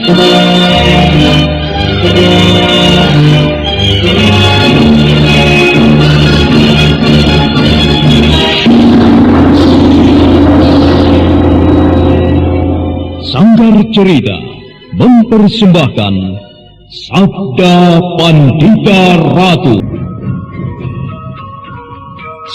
Sanggar Cerita mempersembahkan Sabda Pandita Ratu.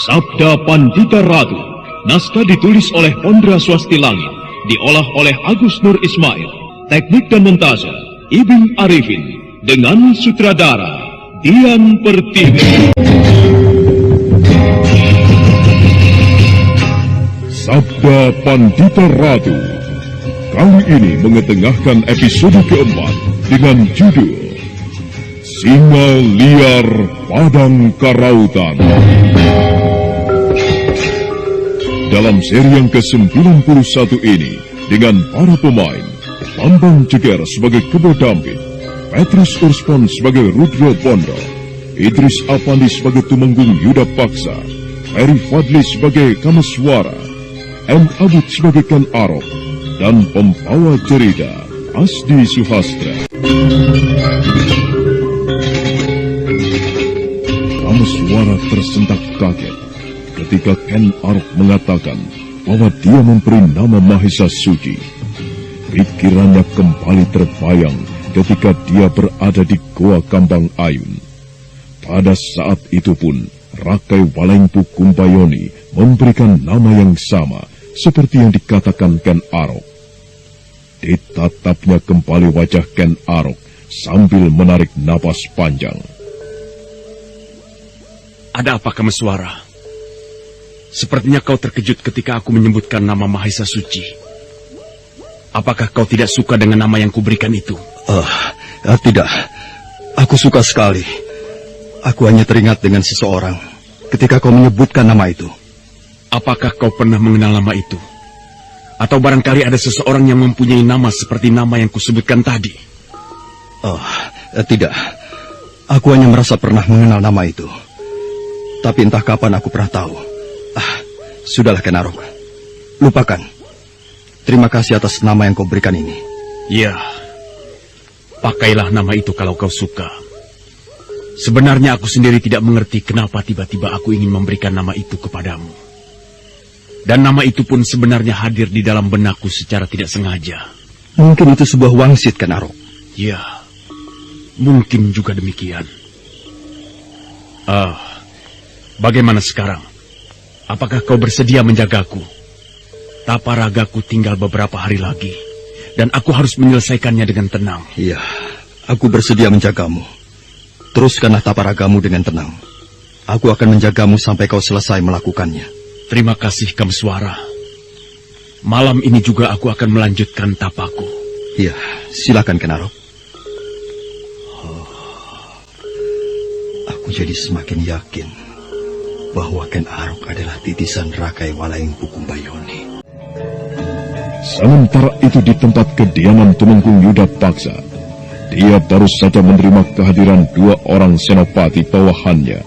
Sabda Pandita Ratu, naskah ditulis oleh Ondra Swasti Langit, diolah oleh Agus Nur Ismail, teknik dan montase Ibing Arifin, dengan sutradara Dian Pertiwi. Sabda Pandita Ratu kali ini mengetengahkan episode keempat dengan judul Singa Liar Padang Karautan. Dalam seri yang ke-91 ini, dengan para pemain Bambang Jeger sebagai Kebo Dampit, Petrus Urspon sebagai Rudro Bondo, Idris Apandi sebagai Tumenggung Yuda Paksa, Ferry Fadli sebagai Kamaswara, M. Abud sebagai Ken Arok, dan pembawa cerita Asdi Suhastra. Kamaswara tersentak kaget ketika Ken Arok mengatakan bahwa dia memberi nama Mahesa Suci. Pikirannya kembali terbayang ketika dia berada di Goa Kambang Ayun. Pada saat itu pun, Rakai Walengpu Kumbayoni memberikan nama yang sama seperti yang dikatakan Ken Arok. Ditatapnya kembali wajah Ken Arok sambil menarik napas panjang. Ada apa, Kamaswara? Sepertinya kau terkejut ketika aku menyebutkan nama Mahesa Suci. Apakah kau tidak suka dengan nama yang kuberikan itu? Tidak. Aku suka sekali. Aku hanya teringat dengan seseorang ketika kau menyebutkan nama itu. Apakah kau pernah mengenal nama itu? Atau barangkali ada seseorang yang mempunyai nama seperti nama yang kusebutkan tadi? Tidak. Aku hanya merasa pernah mengenal nama itu. Tapi entah kapan aku pernah tahu. Sudahlah, Ken Arok. Lupakan. Terima kasih atas nama yang kau berikan ini. Ya, pakailah nama itu kalau kau suka. Sebenarnya aku sendiri tidak mengerti kenapa tiba-tiba aku ingin memberikan nama itu kepadamu. Dan nama itu pun sebenarnya hadir di dalam benakku secara tidak sengaja. Mungkin itu sebuah wangsit, Ken Arok. Ya, mungkin juga demikian. Bagaimana sekarang? Apakah kau bersedia menjagaku? Taparagaku tinggal beberapa hari lagi, dan aku harus menyelesaikannya dengan tenang. Iya, aku bersedia menjagamu. Teruskanlah taparagamu dengan tenang. Aku akan menjagamu sampai kau selesai melakukannya. Terima kasih, Kamaswara. Malam ini juga aku akan melanjutkan tapaku. Iya, silakan, Ken Arok. Aku jadi semakin yakin bahwa Ken Arok adalah titisan Rakai Walengpu Kumbayoni. Sementara itu di tempat kediaman Tumenggung Yuda Paksa, dia baru saja menerima kehadiran dua orang senopati bawahannya.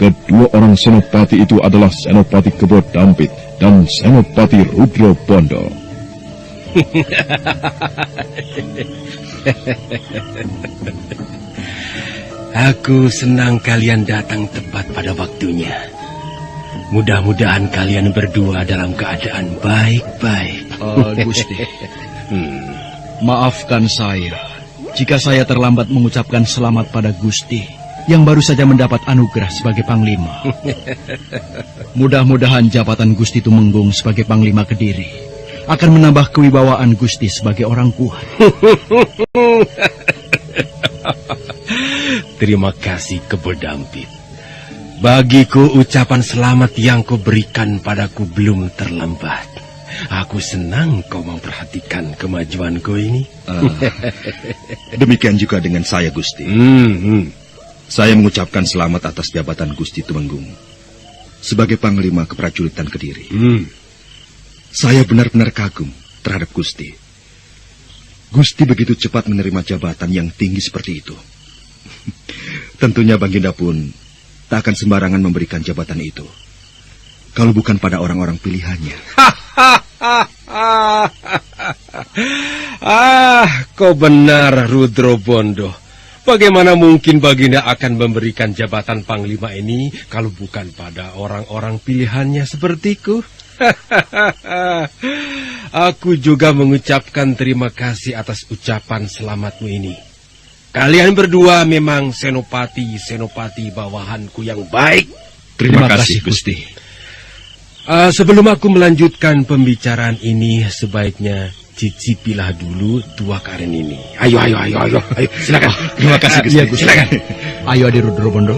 Kedua orang senopati itu adalah Senopati Kebo Dampit dan Senopati Rudro Bondo. Aku senang kalian datang tepat pada waktunya. Mudah-mudahan kalian berdua dalam keadaan baik-baik. Gusti, maafkan saya jika saya terlambat mengucapkan selamat pada Gusti yang baru saja mendapat anugerah sebagai Panglima. Mudah-mudahan jabatan Gusti Tumenggung sebagai Panglima Kediri akan menambah kewibawaan Gusti sebagai orang kuat. Terima kasih, Kebo Dampit. Bagiku ucapan selamat yang kau berikan padaku belum terlambat. Aku senang kau memperhatikan kemajuanku ini. Demikian juga dengan saya, Gusti. Saya mengucapkan selamat atas jabatan Gusti Tumenggung sebagai Panglima Keprajuritan Kediri. Saya benar-benar kagum terhadap Gusti. Gusti begitu cepat menerima jabatan yang tinggi seperti itu. Tentunya Baginda pun tak akan sembarangan memberikan jabatan itu kalau bukan pada orang-orang pilihannya. Kau benar, Rudro Bondo. Bagaimana mungkin Baginda akan memberikan jabatan Panglima ini kalau bukan pada orang-orang pilihannya sepertiku? Aku juga mengucapkan terima kasih atas ucapan selamatmu ini. Kalian berdua memang senopati bawahanku yang baik. Terima kasih, Gusti. Sebelum aku melanjutkan pembicaraan ini, sebaiknya cicipilah dulu dua karen ini. Ayo, silakan. Terima kasih, Gusti. Iya, Gusti. Silakan. Ayo Adi Rudro Bondo.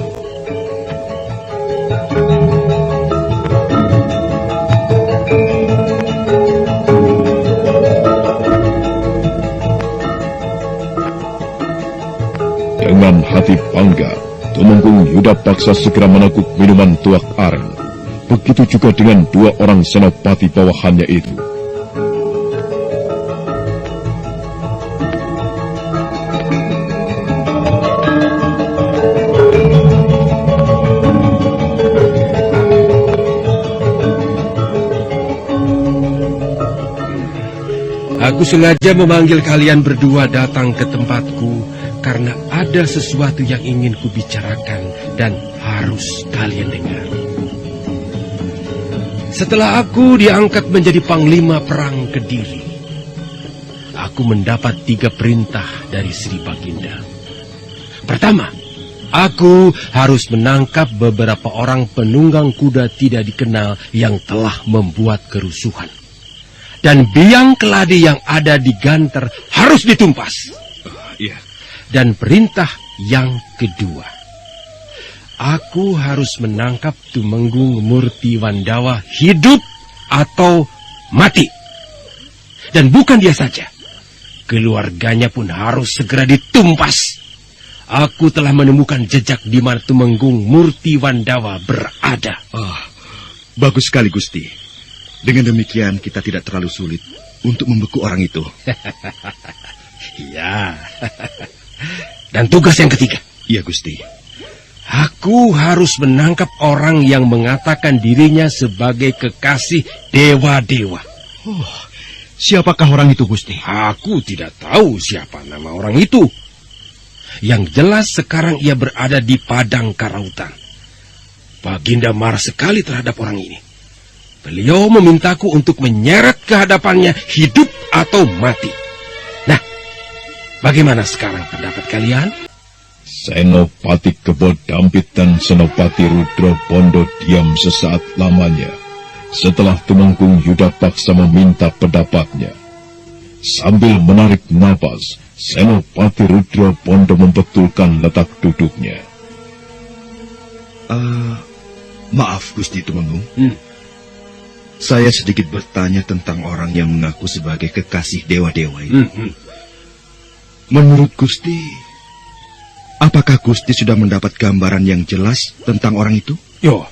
Dengan hati bangga, Tumenggung Yudapaksa segera meneguk minuman tuak aren. Begitu juga dengan dua orang senopati bawahannya itu. Aku sengaja memanggil kalian berdua datang ke tempatku karena ada sesuatu yang ingin kubicarakan dan harus kalian dengar. Setelah aku diangkat menjadi Panglima Perang Kediri, aku mendapat 3 perintah dari Sri Baginda. Pertama, aku harus menangkap beberapa orang penunggang kuda tidak dikenal yang telah membuat kerusuhan. Dan biang keladi yang ada di Ganter harus ditumpas. Iya. Dan perintah yang kedua, aku harus menangkap Tumenggung Murti Wandawa hidup atau mati. Dan bukan dia saja, keluarganya pun harus segera ditumpas. Aku telah menemukan jejak di mana Tumenggung Murti Wandawa berada. Bagus sekali, Gusti. Dengan demikian kita tidak terlalu sulit untuk membeku orang itu. Iya. Dan tugas yang ketiga. Iya, Gusti. Aku harus menangkap orang yang mengatakan dirinya sebagai kekasih dewa-dewa. Siapakah orang itu, Gusti? Aku tidak tahu siapa nama orang itu. Yang jelas sekarang ia berada di Padang Karautan. Baginda marah sekali terhadap orang ini. Beliau memintaku untuk menyeret ke hadapannya hidup atau mati. Nah, bagaimana sekarang pendapat kalian? Senopati Kebo Dampit dan Senopati Rudro Bondo diam sesaat lamanya setelah Tumenggung Yudapaksa meminta pendapatnya. Sambil menarik napas, Senopati Rudro Bondo membetulkan letak duduknya. Maaf, Gusti Tumenggung. Saya sedikit bertanya tentang orang yang mengaku sebagai kekasih dewa-dewa itu. Menurut Gusti, apakah Gusti sudah mendapat gambaran yang jelas tentang orang itu? Yo,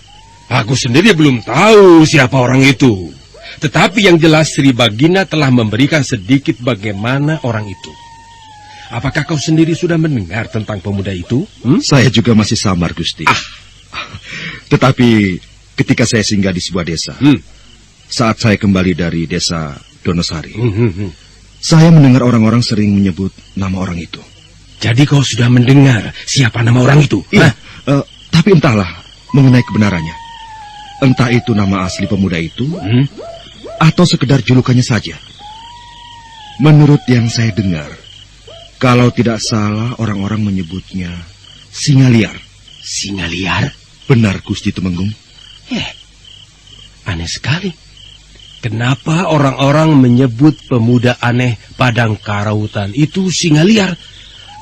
aku sendiri belum tahu siapa orang itu. Tetapi yang jelas Sri Baginda telah memberikan sedikit bagaimana orang itu. Apakah kau sendiri sudah mendengar tentang pemuda itu? Saya juga masih samar, Gusti. Tetapi ketika saya singgah di sebuah desa, saat saya kembali dari desa Donosari, saya mendengar orang-orang sering menyebut nama orang itu. Jadi kau sudah mendengar siapa nama orang itu? Iya, tapi entahlah mengenai kebenarannya. Entah itu nama asli pemuda itu, atau sekedar julukannya saja. Menurut yang saya dengar, kalau tidak salah orang-orang menyebutnya singa liar. Singa liar? Benar, Gusti Tumenggung. Aneh sekali. Kenapa orang-orang menyebut pemuda aneh Padang Karautan itu singa liar?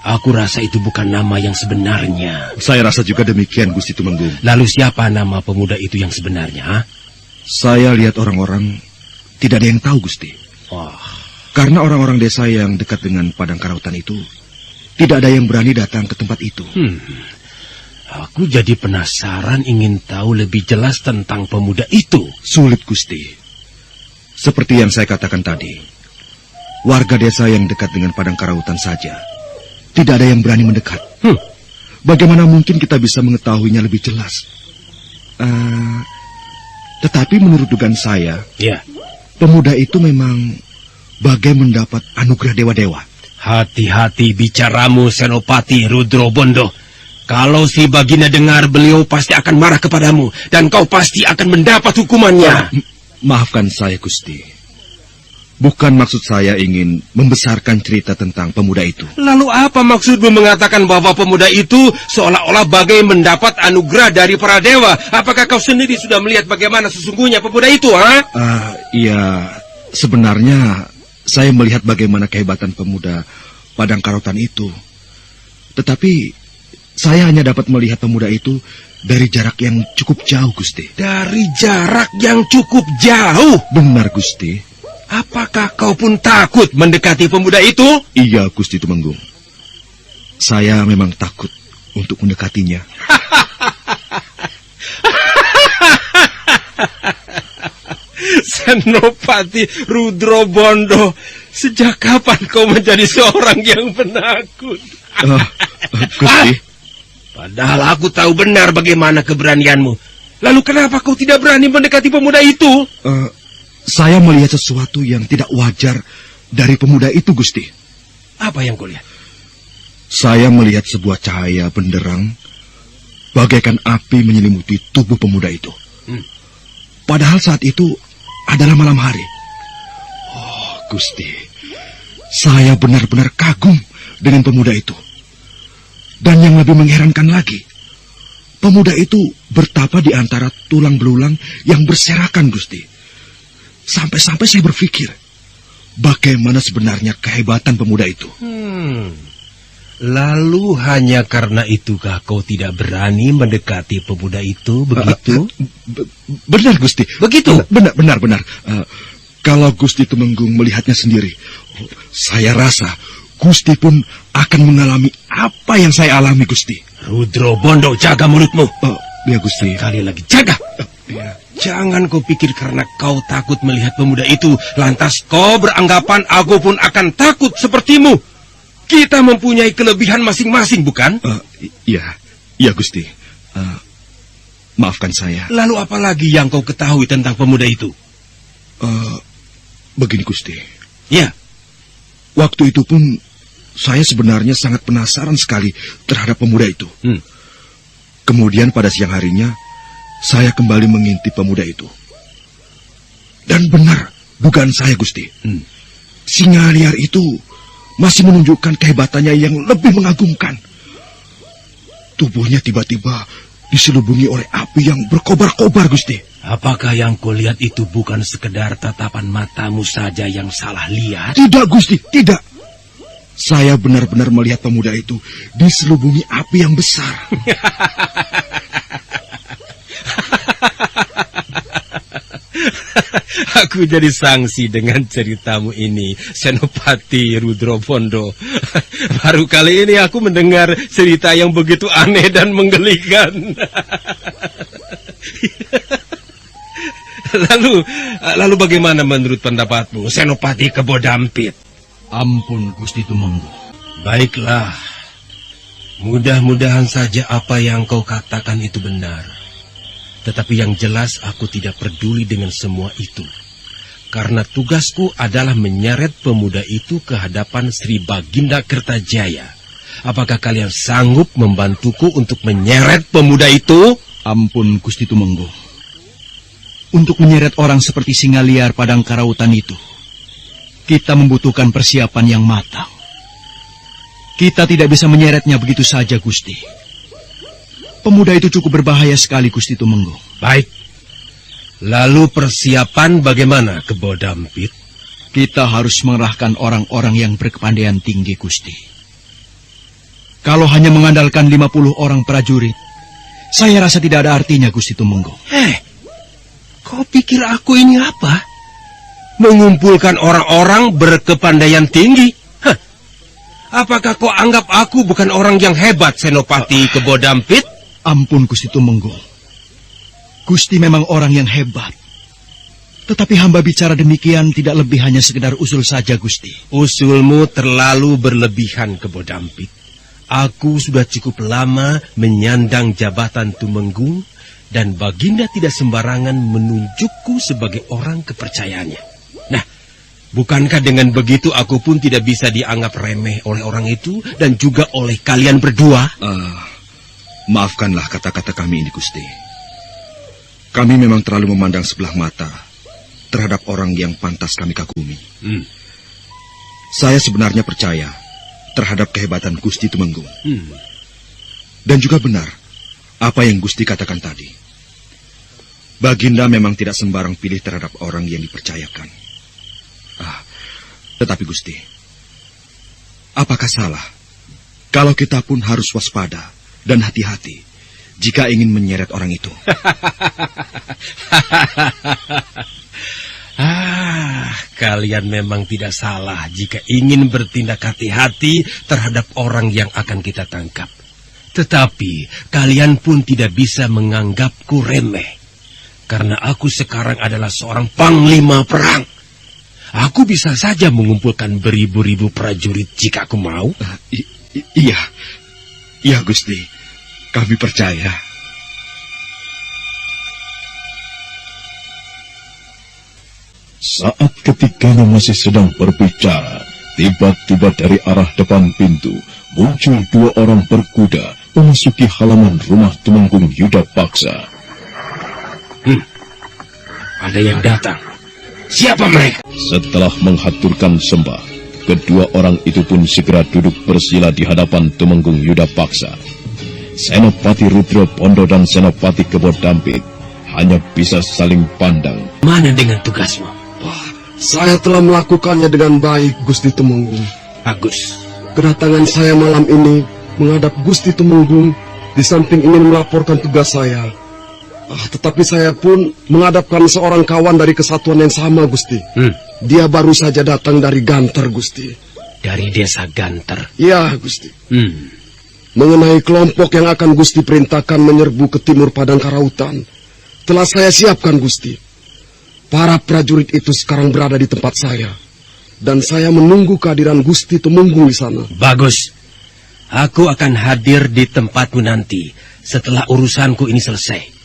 Aku rasa itu bukan nama yang sebenarnya. Saya rasa juga demikian, Gusti Tumenggung. Lalu siapa nama pemuda itu yang sebenarnya? Saya lihat orang-orang tidak ada yang tahu, Gusti. Karena orang-orang desa yang dekat dengan Padang Karautan itu tidak ada yang berani datang ke tempat itu. Aku jadi penasaran ingin tahu lebih jelas tentang pemuda itu. Sulit, Gusti. Seperti yang saya katakan tadi, warga desa yang dekat dengan Padang Karautan saja tidak ada yang berani mendekat. Bagaimana mungkin kita bisa mengetahuinya lebih jelas? Tetapi menurut dugaan saya, pemuda itu memang bagai mendapat anugerah dewa-dewa. Hati-hati bicaramu, Senopati Rudrobondo. Kalau si Baginda dengar, beliau pasti akan marah kepadamu, dan kau pasti akan mendapat hukumannya. Maafkan saya, Gusti. Bukan maksud saya ingin membesarkan cerita tentang pemuda itu. Lalu apa maksudmu mengatakan bahwa pemuda itu seolah-olah bagai mendapat anugerah dari para dewa? Apakah kau sendiri sudah melihat bagaimana sesungguhnya pemuda itu, ha? Iya, sebenarnya saya melihat bagaimana kehebatan pemuda Padang Karotan itu. Tetapi saya hanya dapat melihat pemuda itu dari jarak yang cukup jauh, Gusti. Dari jarak yang cukup jauh? Benar, Gusti. Apakah kau pun takut mendekati pemuda itu? Iya, Gusti Tumenggung. Saya memang takut untuk mendekatinya. Senopati Rudrobondo, sejak kapan kau menjadi seorang yang penakut? Gusti. Padahal aku tahu benar bagaimana keberanianmu. Lalu kenapa kau tidak berani mendekati pemuda itu? Saya melihat sesuatu yang tidak wajar dari pemuda itu, Gusti. Apa yang kau lihat? Saya melihat sebuah cahaya benderang bagaikan api menyelimuti tubuh pemuda itu. Padahal saat itu adalah malam hari. Oh, Gusti, saya benar-benar kagum dengan pemuda itu. Dan yang lebih mengherankan lagi, pemuda itu bertapa di antara tulang belulang yang berserakan, Gusti. Sampai-sampai saya berpikir, bagaimana sebenarnya kehebatan pemuda itu. Lalu hanya karena itukah kau tidak berani mendekati pemuda itu, begitu? Benar, Gusti. Begitu? Benar. Kalau Gusti Tumenggung melihatnya sendiri, saya rasa Gusti pun akan mengalami apa yang saya alami, Gusti. Rudrobondo, jaga mulutmu. Ya, Gusti. Sekali lagi, jaga. Ya. Jangan kau pikir karena kau takut melihat pemuda itu, lantas kau beranggapan aku pun akan takut sepertimu. Kita mempunyai kelebihan masing-masing, bukan? Iya, Gusti. Maafkan saya. Lalu apa lagi yang kau ketahui tentang pemuda itu? Begini, Gusti. Ya. Waktu itu pun saya sebenarnya sangat penasaran sekali terhadap pemuda itu. Kemudian pada siang harinya, saya kembali mengintip pemuda itu. Dan benar dugaan saya, Gusti. Singa liar itu masih menunjukkan kehebatannya yang lebih mengagumkan. Tubuhnya tiba-tiba diselubungi oleh api yang berkobar-kobar, Gusti. Apakah yang kau lihat itu bukan sekedar tatapan matamu saja yang salah lihat? Tidak, Gusti, tidak. Saya benar-benar melihat pemuda itu diselubungi api yang besar. Aku jadi sangsi dengan ceritamu ini, Senopati Rudrobondo. Baru kali ini aku mendengar cerita yang begitu aneh dan menggelikan. Lalu bagaimana menurut pendapatmu, Senopati Kebo Dampit? Ampun, Gusti Tumenggung. Baiklah, mudah-mudahan saja apa yang kau katakan itu benar. Tetapi yang jelas aku tidak peduli dengan semua itu. Karena tugasku adalah menyeret pemuda itu ke hadapan Sri Baginda Kertajaya. Apakah kalian sanggup membantuku untuk menyeret pemuda itu? Ampun, Gusti Tumenggung. Untuk menyeret orang seperti singa liar Padang Karautan itu, kita membutuhkan persiapan yang matang. Kita tidak bisa menyeretnya begitu saja, Gusti. Pemuda itu cukup berbahaya sekali, Gusti Tumenggung. Baik. Lalu persiapan bagaimana, Kebo Dampit? Kita harus mengerahkan orang-orang yang berkepandaian tinggi, Gusti. Kalau hanya mengandalkan 50 orang prajurit, saya rasa tidak ada artinya, Gusti Tumenggung. Kau pikir aku ini apa? Mengumpulkan orang-orang berkepandaian tinggi? Apakah kau anggap aku bukan orang yang hebat, Senopati Kebo Dampit? Ampun, Gusti Tumenggung. Gusti memang orang yang hebat. Tetapi hamba bicara demikian tidak lebih hanya sekedar usul saja, Gusti. Usulmu terlalu berlebihan, Kebo Dampit. Aku sudah cukup lama menyandang jabatan Tumenggung, dan Baginda tidak sembarangan menunjukku sebagai orang kepercayaannya. Nah, Bukankah dengan begitu aku pun tidak bisa dianggap remeh oleh orang itu dan juga oleh kalian berdua? Maafkanlah kata-kata kami ini, Gusti. Kami memang terlalu memandang sebelah mata terhadap orang yang pantas kami kagumi. Saya sebenarnya percaya terhadap kehebatan Gusti Tumenggung. Dan juga benar apa yang Gusti katakan tadi. Baginda memang tidak sembarang pilih terhadap orang yang dipercayakan. Tetapi Gusti, apakah salah kalau kita pun harus waspada dan hati-hati jika ingin menyeret orang itu? Kalian memang tidak salah jika ingin bertindak hati-hati terhadap orang yang akan kita tangkap. Tetapi kalian pun tidak bisa menganggapku remeh, karena aku sekarang adalah seorang panglima perang. Aku bisa saja mengumpulkan beribu-ribu prajurit jika aku mau. Iya Gusti, kami percaya. Saat ketiganya masih sedang berbicara, tiba-tiba dari arah depan pintu muncul dua orang berkuda memasuki halaman rumah Tumenggung Yuda Paksa. Ada yang datang. Siapa mereka? Setelah menghaturkan sembah, kedua orang itu pun segera duduk bersila di hadapan Tumenggung Yuda Paksa. Senopati Rudra Bondo dan Senopati Kebo Dampit hanya bisa saling pandang. Mana dengan tugasmu? Saya telah melakukannya dengan baik, Gusti Tumenggung. Bagus. Kedatangan saya malam ini menghadap Gusti Tumenggung di samping ingin melaporkan tugas saya. Tetapi saya pun menghadapkan seorang kawan dari kesatuan yang sama, Gusti. Dia baru saja datang dari Ganter, Gusti. Dari desa Ganter? Iya, Gusti. Mengenai kelompok yang akan Gusti perintahkan menyerbu ke timur Padang Karautan, telah saya siapkan, Gusti. Para prajurit itu sekarang berada di tempat saya, dan saya menunggu kehadiran Gusti Tumenggung di sana. Bagus. Aku akan hadir di tempatmu nanti setelah urusanku ini selesai.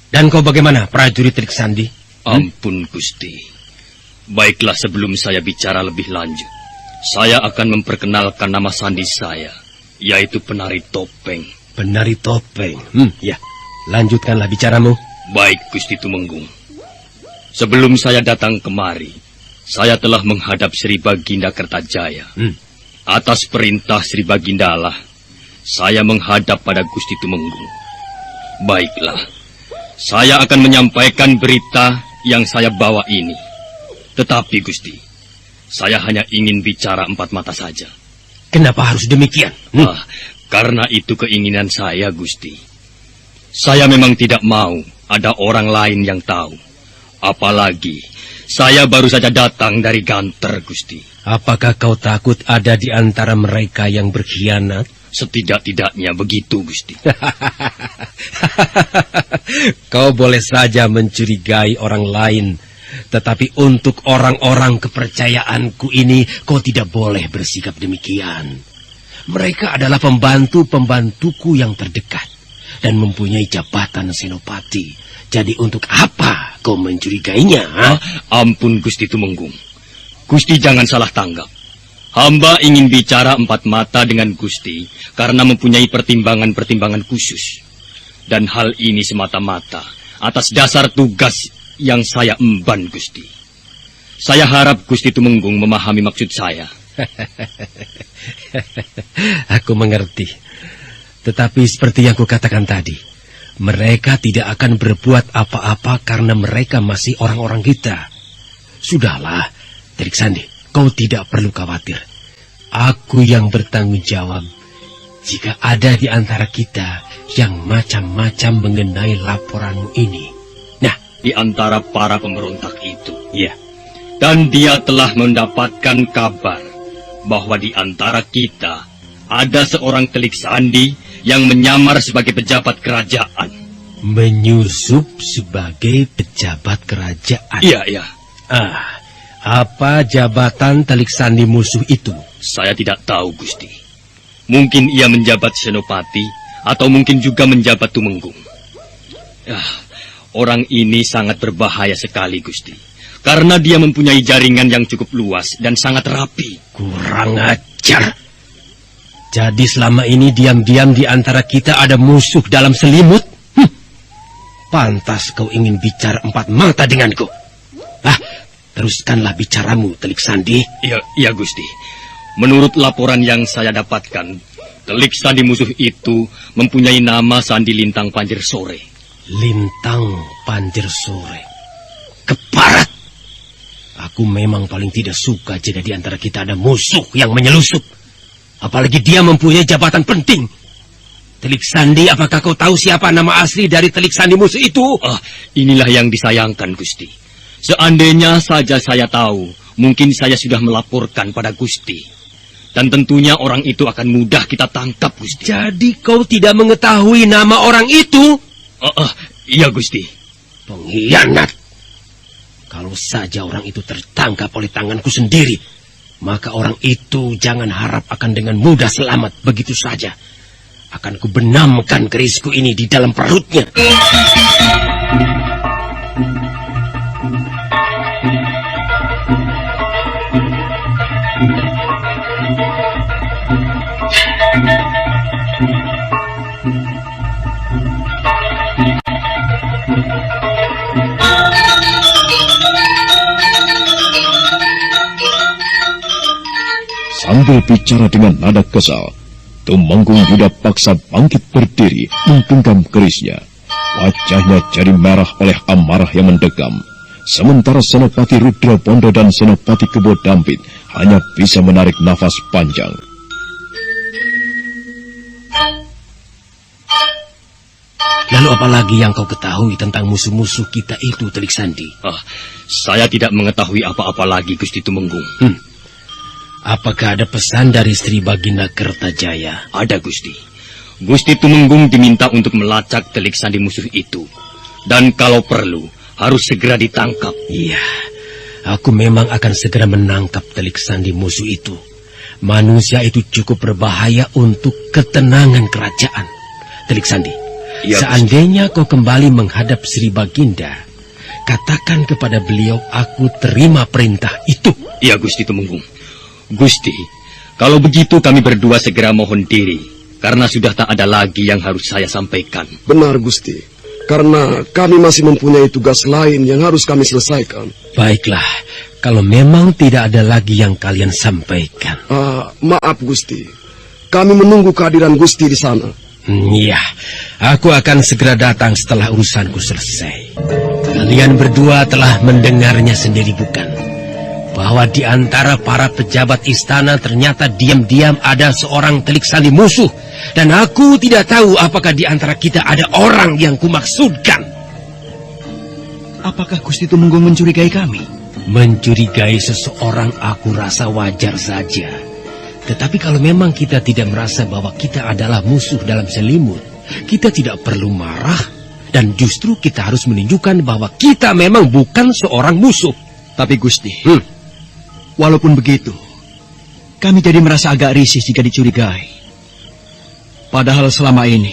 Dan kau bagaimana, prajurit Telik Sandi? Ampun, Gusti. Baiklah, sebelum saya bicara lebih lanjut, saya akan memperkenalkan nama sandi saya, yaitu Penari Topeng. Penari Topeng? Ya, lanjutkanlah bicaramu. Baik, Gusti Tumenggung. Sebelum saya datang kemari, saya telah menghadap Sri Baginda Kertajaya. Atas perintah Sri Baginda lah, saya menghadap pada Gusti Tumenggung. Baiklah. Saya akan menyampaikan berita yang saya bawa ini. Tetapi, Gusti, saya hanya ingin bicara empat mata saja. Kenapa harus demikian? Karena itu keinginan saya, Gusti. Saya memang tidak mau ada orang lain yang tahu. Apalagi, saya baru saja datang dari Ganter, Gusti. Apakah kau takut ada di antara mereka yang berkhianat? Setidak-tidaknya begitu, Gusti. Kau boleh saja mencurigai orang lain, tetapi untuk orang-orang kepercayaanku ini, kau tidak boleh bersikap demikian. Mereka adalah pembantu-pembantuku yang terdekat dan mempunyai jabatan senopati. Jadi untuk apa kau mencurigainya? Ampun, Gusti Tumenggung. Gusti jangan salah tanggap. Hamba ingin bicara empat mata dengan Gusti karena mempunyai pertimbangan-pertimbangan khusus. Dan hal ini semata-mata atas dasar tugas yang saya emban, Gusti. Saya harap Gusti Tumenggung memahami maksud saya. Aku mengerti. Tetapi seperti yang kukatakan tadi, mereka tidak akan berbuat apa-apa karena mereka masih orang-orang kita. Sudahlah, Telik Sandi. Kau tidak perlu khawatir. Aku yang bertanggung jawab jika ada di antara kita yang macam-macam mengenai laporanmu ini. Nah, di antara para pemberontak itu. Ya. Dan dia telah mendapatkan kabar bahwa di antara kita ada seorang Telik Sandi yang menyamar sebagai pejabat kerajaan. Menyusup sebagai pejabat kerajaan? Iya. Apa jabatan Telik Sandi musuh itu? Saya tidak tahu, Gusti. Mungkin ia menjabat senopati, atau mungkin juga menjabat Tumenggung. Orang ini sangat berbahaya sekali, Gusti. Karena dia mempunyai jaringan yang cukup luas dan sangat rapi. Kurang ajar. Jadi selama ini diam-diam di antara kita ada musuh dalam selimut? Pantas kau ingin bicara empat mata denganku. Teruskanlah bicaramu, Telik Sandi. Ya, Gusti. Menurut laporan yang saya dapatkan, Telik Sandi musuh itu mempunyai nama Sandi Lintang Panjer Sore. Lintang Panjer Sore. Keparat! Aku memang paling tidak suka jika di antara kita ada musuh yang menyelusup. Apalagi dia mempunyai jabatan penting. Telik Sandi, apakah kau tahu siapa nama asli dari Telik Sandi musuh itu? Inilah yang disayangkan, Gusti. Seandainya saja saya tahu, mungkin saya sudah melaporkan pada Gusti. Dan tentunya orang itu akan mudah kita tangkap, Gusti. Jadi kau tidak mengetahui nama orang itu? Iya, Gusti. Pengkhianat. Kalau saja orang itu tertangkap oleh tanganku sendiri, maka orang itu jangan harap akan dengan mudah selamat begitu saja. Akan kubenamkan kerisku ini di dalam perutnya. Sambil bicara dengan nada kesal, Tumenggung Yuda paksa bangkit berdiri menggenggam kerisnya. Wajahnya jadi merah oleh amarah yang mendekam. Sementara Senopati Rudra Bondo dan Senopati Kebo Dampit hanya bisa menarik nafas panjang. Lalu apalagi yang kau ketahui tentang musuh-musuh kita itu, Telik Sandi? Saya tidak mengetahui apa-apa lagi, Gusti Tumenggung. Apakah ada pesan dari Sri Baginda Kertajaya? Ada, Gusti. Gusti Tumenggung diminta untuk melacak Telik Sandi musuh itu. Dan kalau perlu, harus segera ditangkap. Iya, aku memang akan segera menangkap Telik Sandi musuh itu. Manusia itu cukup berbahaya untuk ketenangan kerajaan. Telik Sandi, ya, seandainya kau kembali menghadap Sri Baginda, katakan kepada beliau aku terima perintah itu. Iya, Gusti Tumenggung. Gusti, kalau begitu kami berdua segera mohon diri, karena sudah tak ada lagi yang harus saya sampaikan. Benar, Gusti. Karena kami masih mempunyai tugas lain yang harus kami selesaikan. Baiklah, kalau memang tidak ada lagi yang kalian sampaikan. Maaf, Gusti. Kami menunggu kehadiran Gusti di sana. Iya, aku akan segera datang setelah urusanku selesai. Kalian berdua telah mendengarnya sendiri, bukan? Bahwa di antara para pejabat istana ternyata diam-diam ada seorang Telik Sandi musuh. Dan aku tidak tahu apakah di antara kita ada orang yang kumaksudkan. Apakah Gusti Tumenggung mencurigai kami? Mencurigai seseorang aku rasa wajar saja. Tetapi kalau memang kita tidak merasa bahwa kita adalah musuh dalam selimut, kita tidak perlu marah. Dan justru kita harus menunjukkan bahwa kita memang bukan seorang musuh. Tapi Gusti, walaupun begitu, kami jadi merasa agak risih jika dicurigai. Padahal selama ini,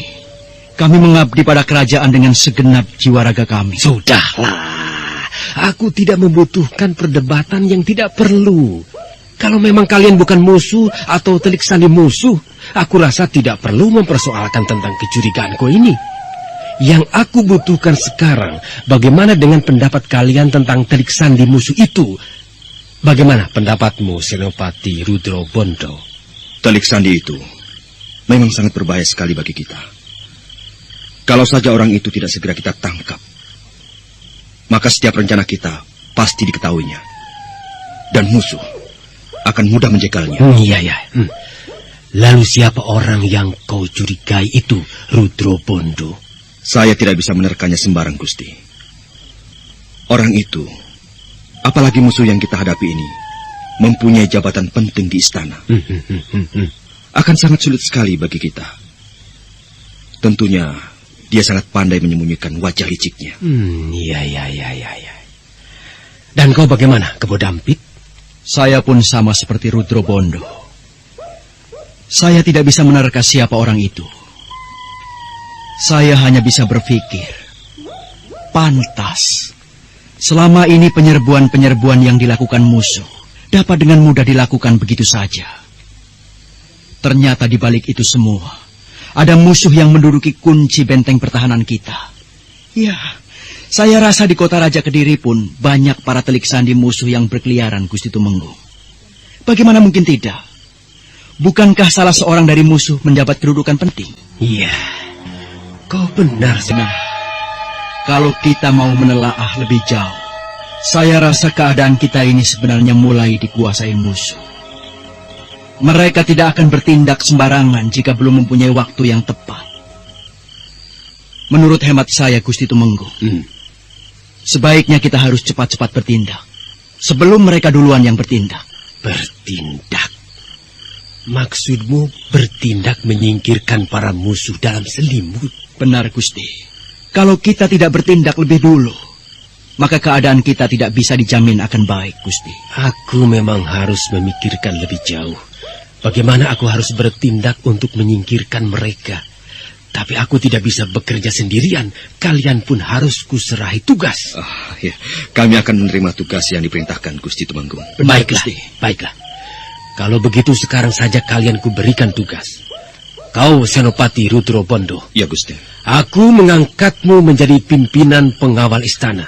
kami mengabdi pada kerajaan dengan segenap jiwa raga kami. Sudahlah, aku tidak membutuhkan perdebatan yang tidak perlu. Kalau memang kalian bukan musuh atau Telik Sandi musuh, aku rasa tidak perlu mempersoalkan tentang kecurigaanku ini. Yang aku butuhkan sekarang, bagaimana dengan pendapat kalian tentang Telik Sandi musuh itu? Bagaimana pendapatmu, Senopati Rudra Bondo? Telik Sandi itu memang sangat berbahaya sekali bagi kita. Kalau saja orang itu tidak segera kita tangkap, maka setiap rencana kita pasti diketahuinya. Dan musuh akan mudah menjegalnya. Iya. Lalu siapa orang yang kau curigai itu, Rudra Bondo? Saya tidak bisa menerkanya sembarang, Gusti. Orang itu, apalagi musuh yang kita hadapi ini, mempunyai jabatan penting di istana. Akan sangat sulit sekali bagi kita. Tentunya, dia sangat pandai menyembunyikan wajah liciknya. Iya. Dan kau bagaimana, Kebo Dampit? Saya pun sama seperti Rudra Bondo. Saya tidak bisa menerka siapa orang itu. Saya hanya bisa berpikir, pantas Selama ini penyerbuan-penyerbuan yang dilakukan musuh dapat dengan mudah dilakukan begitu saja. Ternyata di balik itu semua, ada musuh yang menduduki kunci benteng pertahanan kita. Ya, saya rasa di kota Raja Kediri pun banyak para telik sandi musuh yang berkeliaran, Gusti Tumenggung. Bagaimana mungkin tidak? Bukankah salah seorang dari musuh menjabat kedudukan penting? Iya, kau benar, Senang. Kalau kita mau menelaah lebih jauh, saya rasa keadaan kita ini sebenarnya mulai dikuasai musuh. Mereka tidak akan bertindak sembarangan jika belum mempunyai waktu yang tepat. Menurut hemat saya, Gusti Tumenggung, sebaiknya kita harus cepat-cepat bertindak sebelum mereka duluan yang bertindak. Bertindak? Maksudmu bertindak menyingkirkan para musuh dalam selimut? Benar, Gusti. Kalau kita tidak bertindak lebih dulu, maka keadaan kita tidak bisa dijamin akan baik, Gusti. Aku memang harus memikirkan lebih jauh. Bagaimana aku harus bertindak untuk menyingkirkan mereka. Tapi aku tidak bisa bekerja sendirian. Kalian pun harus kuserahi tugas. Ya. Kami akan menerima tugas yang diperintahkan, Gusti Tumenggung. Baiklah, baiklah. Kalau begitu sekarang saja kalian kuberikan tugas. Kau Senopati Rudro Bondo. Ya, Gusti. Aku mengangkatmu menjadi pimpinan pengawal istana.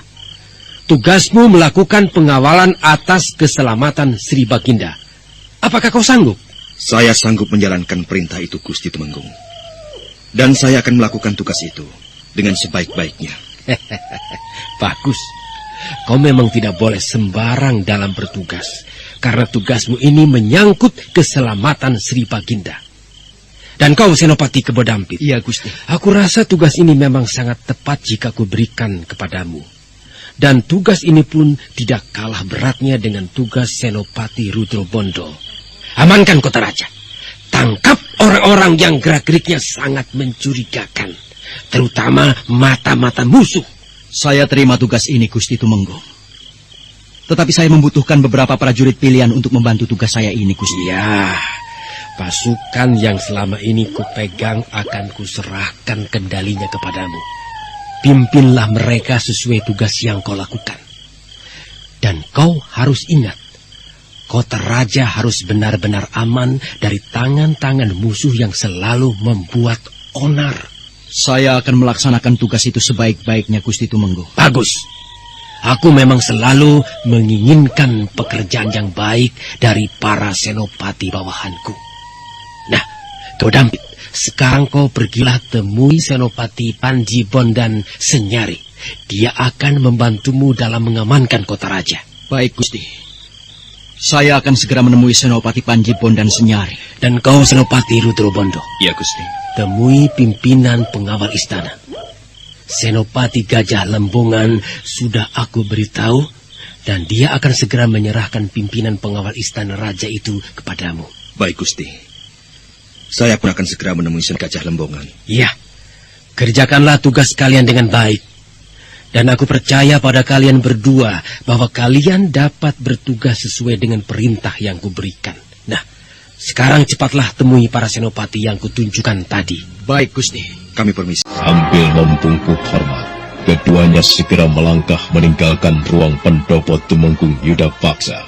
Tugasmu melakukan pengawalan atas keselamatan Sri Baginda. Apakah kau sanggup? Saya sanggup menjalankan perintah itu, Gusti Tumenggung. Dan saya akan melakukan tugas itu dengan sebaik-baiknya. Bagus. Kau memang tidak boleh sembarang dalam bertugas. Karena tugasmu ini menyangkut keselamatan Sri Baginda. Dan kau Senopati Kebodampit. Iya, Gusti. Aku rasa tugas ini memang sangat tepat jika kuberikan kepadamu. Dan tugas ini pun tidak kalah beratnya dengan tugas Senopati Rudro Bondo. Amankan kota raja. Tangkap orang-orang yang gerak-geriknya sangat mencurigakan. Terutama mata-mata musuh. Saya terima tugas ini, Gusti Tumenggung. Tetapi saya membutuhkan beberapa prajurit pilihan untuk membantu tugas saya ini, Gusti. Ya, pasukan yang selama ini kupegang akan kuserahkan kendalinya kepadamu. Pimpinlah mereka sesuai tugas yang kau lakukan. Dan kau harus ingat, kota raja harus benar-benar aman dari tangan-tangan musuh yang selalu membuat onar. Saya akan melaksanakan tugas itu sebaik-baiknya, Gusti Tumenggung. Bagus. Aku memang selalu menginginkan pekerjaan yang baik dari para senopati bawahanku. Nah, Kebodampit, sekarang kau pergilah temui Senopati Panji Bondan Senyari. Dia akan membantumu dalam mengamankan kota raja. Baik, Gusti. Saya akan segera menemui Senopati Panji Bondan Senyari. Dan kau Senopati Rudro Bondo. Ya, Gusti. Temui pimpinan pengawal istana. Senopati Gajah Lembongan sudah aku beritahu, dan dia akan segera menyerahkan pimpinan pengawal istana raja itu kepadamu. Baik, Gusti. Saya pun akan segera menemui Sen Gajah Lembongan. Iya, kerjakanlah tugas kalian dengan baik. Dan aku percaya pada kalian berdua bahwa kalian dapat bertugas sesuai dengan perintah yang kuberikan. Nah, sekarang cepatlah temui para senopati yang kutunjukkan tadi. Baik, Gusti. Kami permisi. Sambil membungkuk hormat, keduanya segera melangkah meninggalkan ruang pendopo Tumenggung Yudapaksa.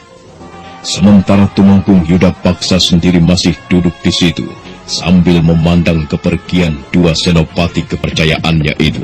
Sementara Tumenggung Yudapaksa sendiri masih duduk di situ, sambil memandang kepergian dua senopati kepercayaannya itu.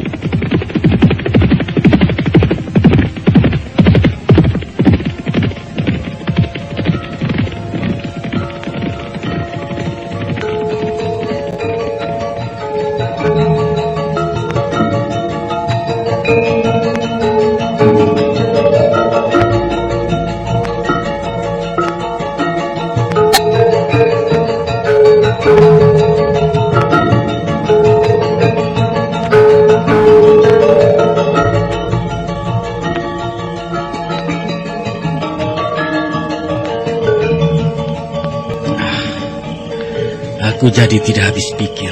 Aku jadi tidak habis pikir.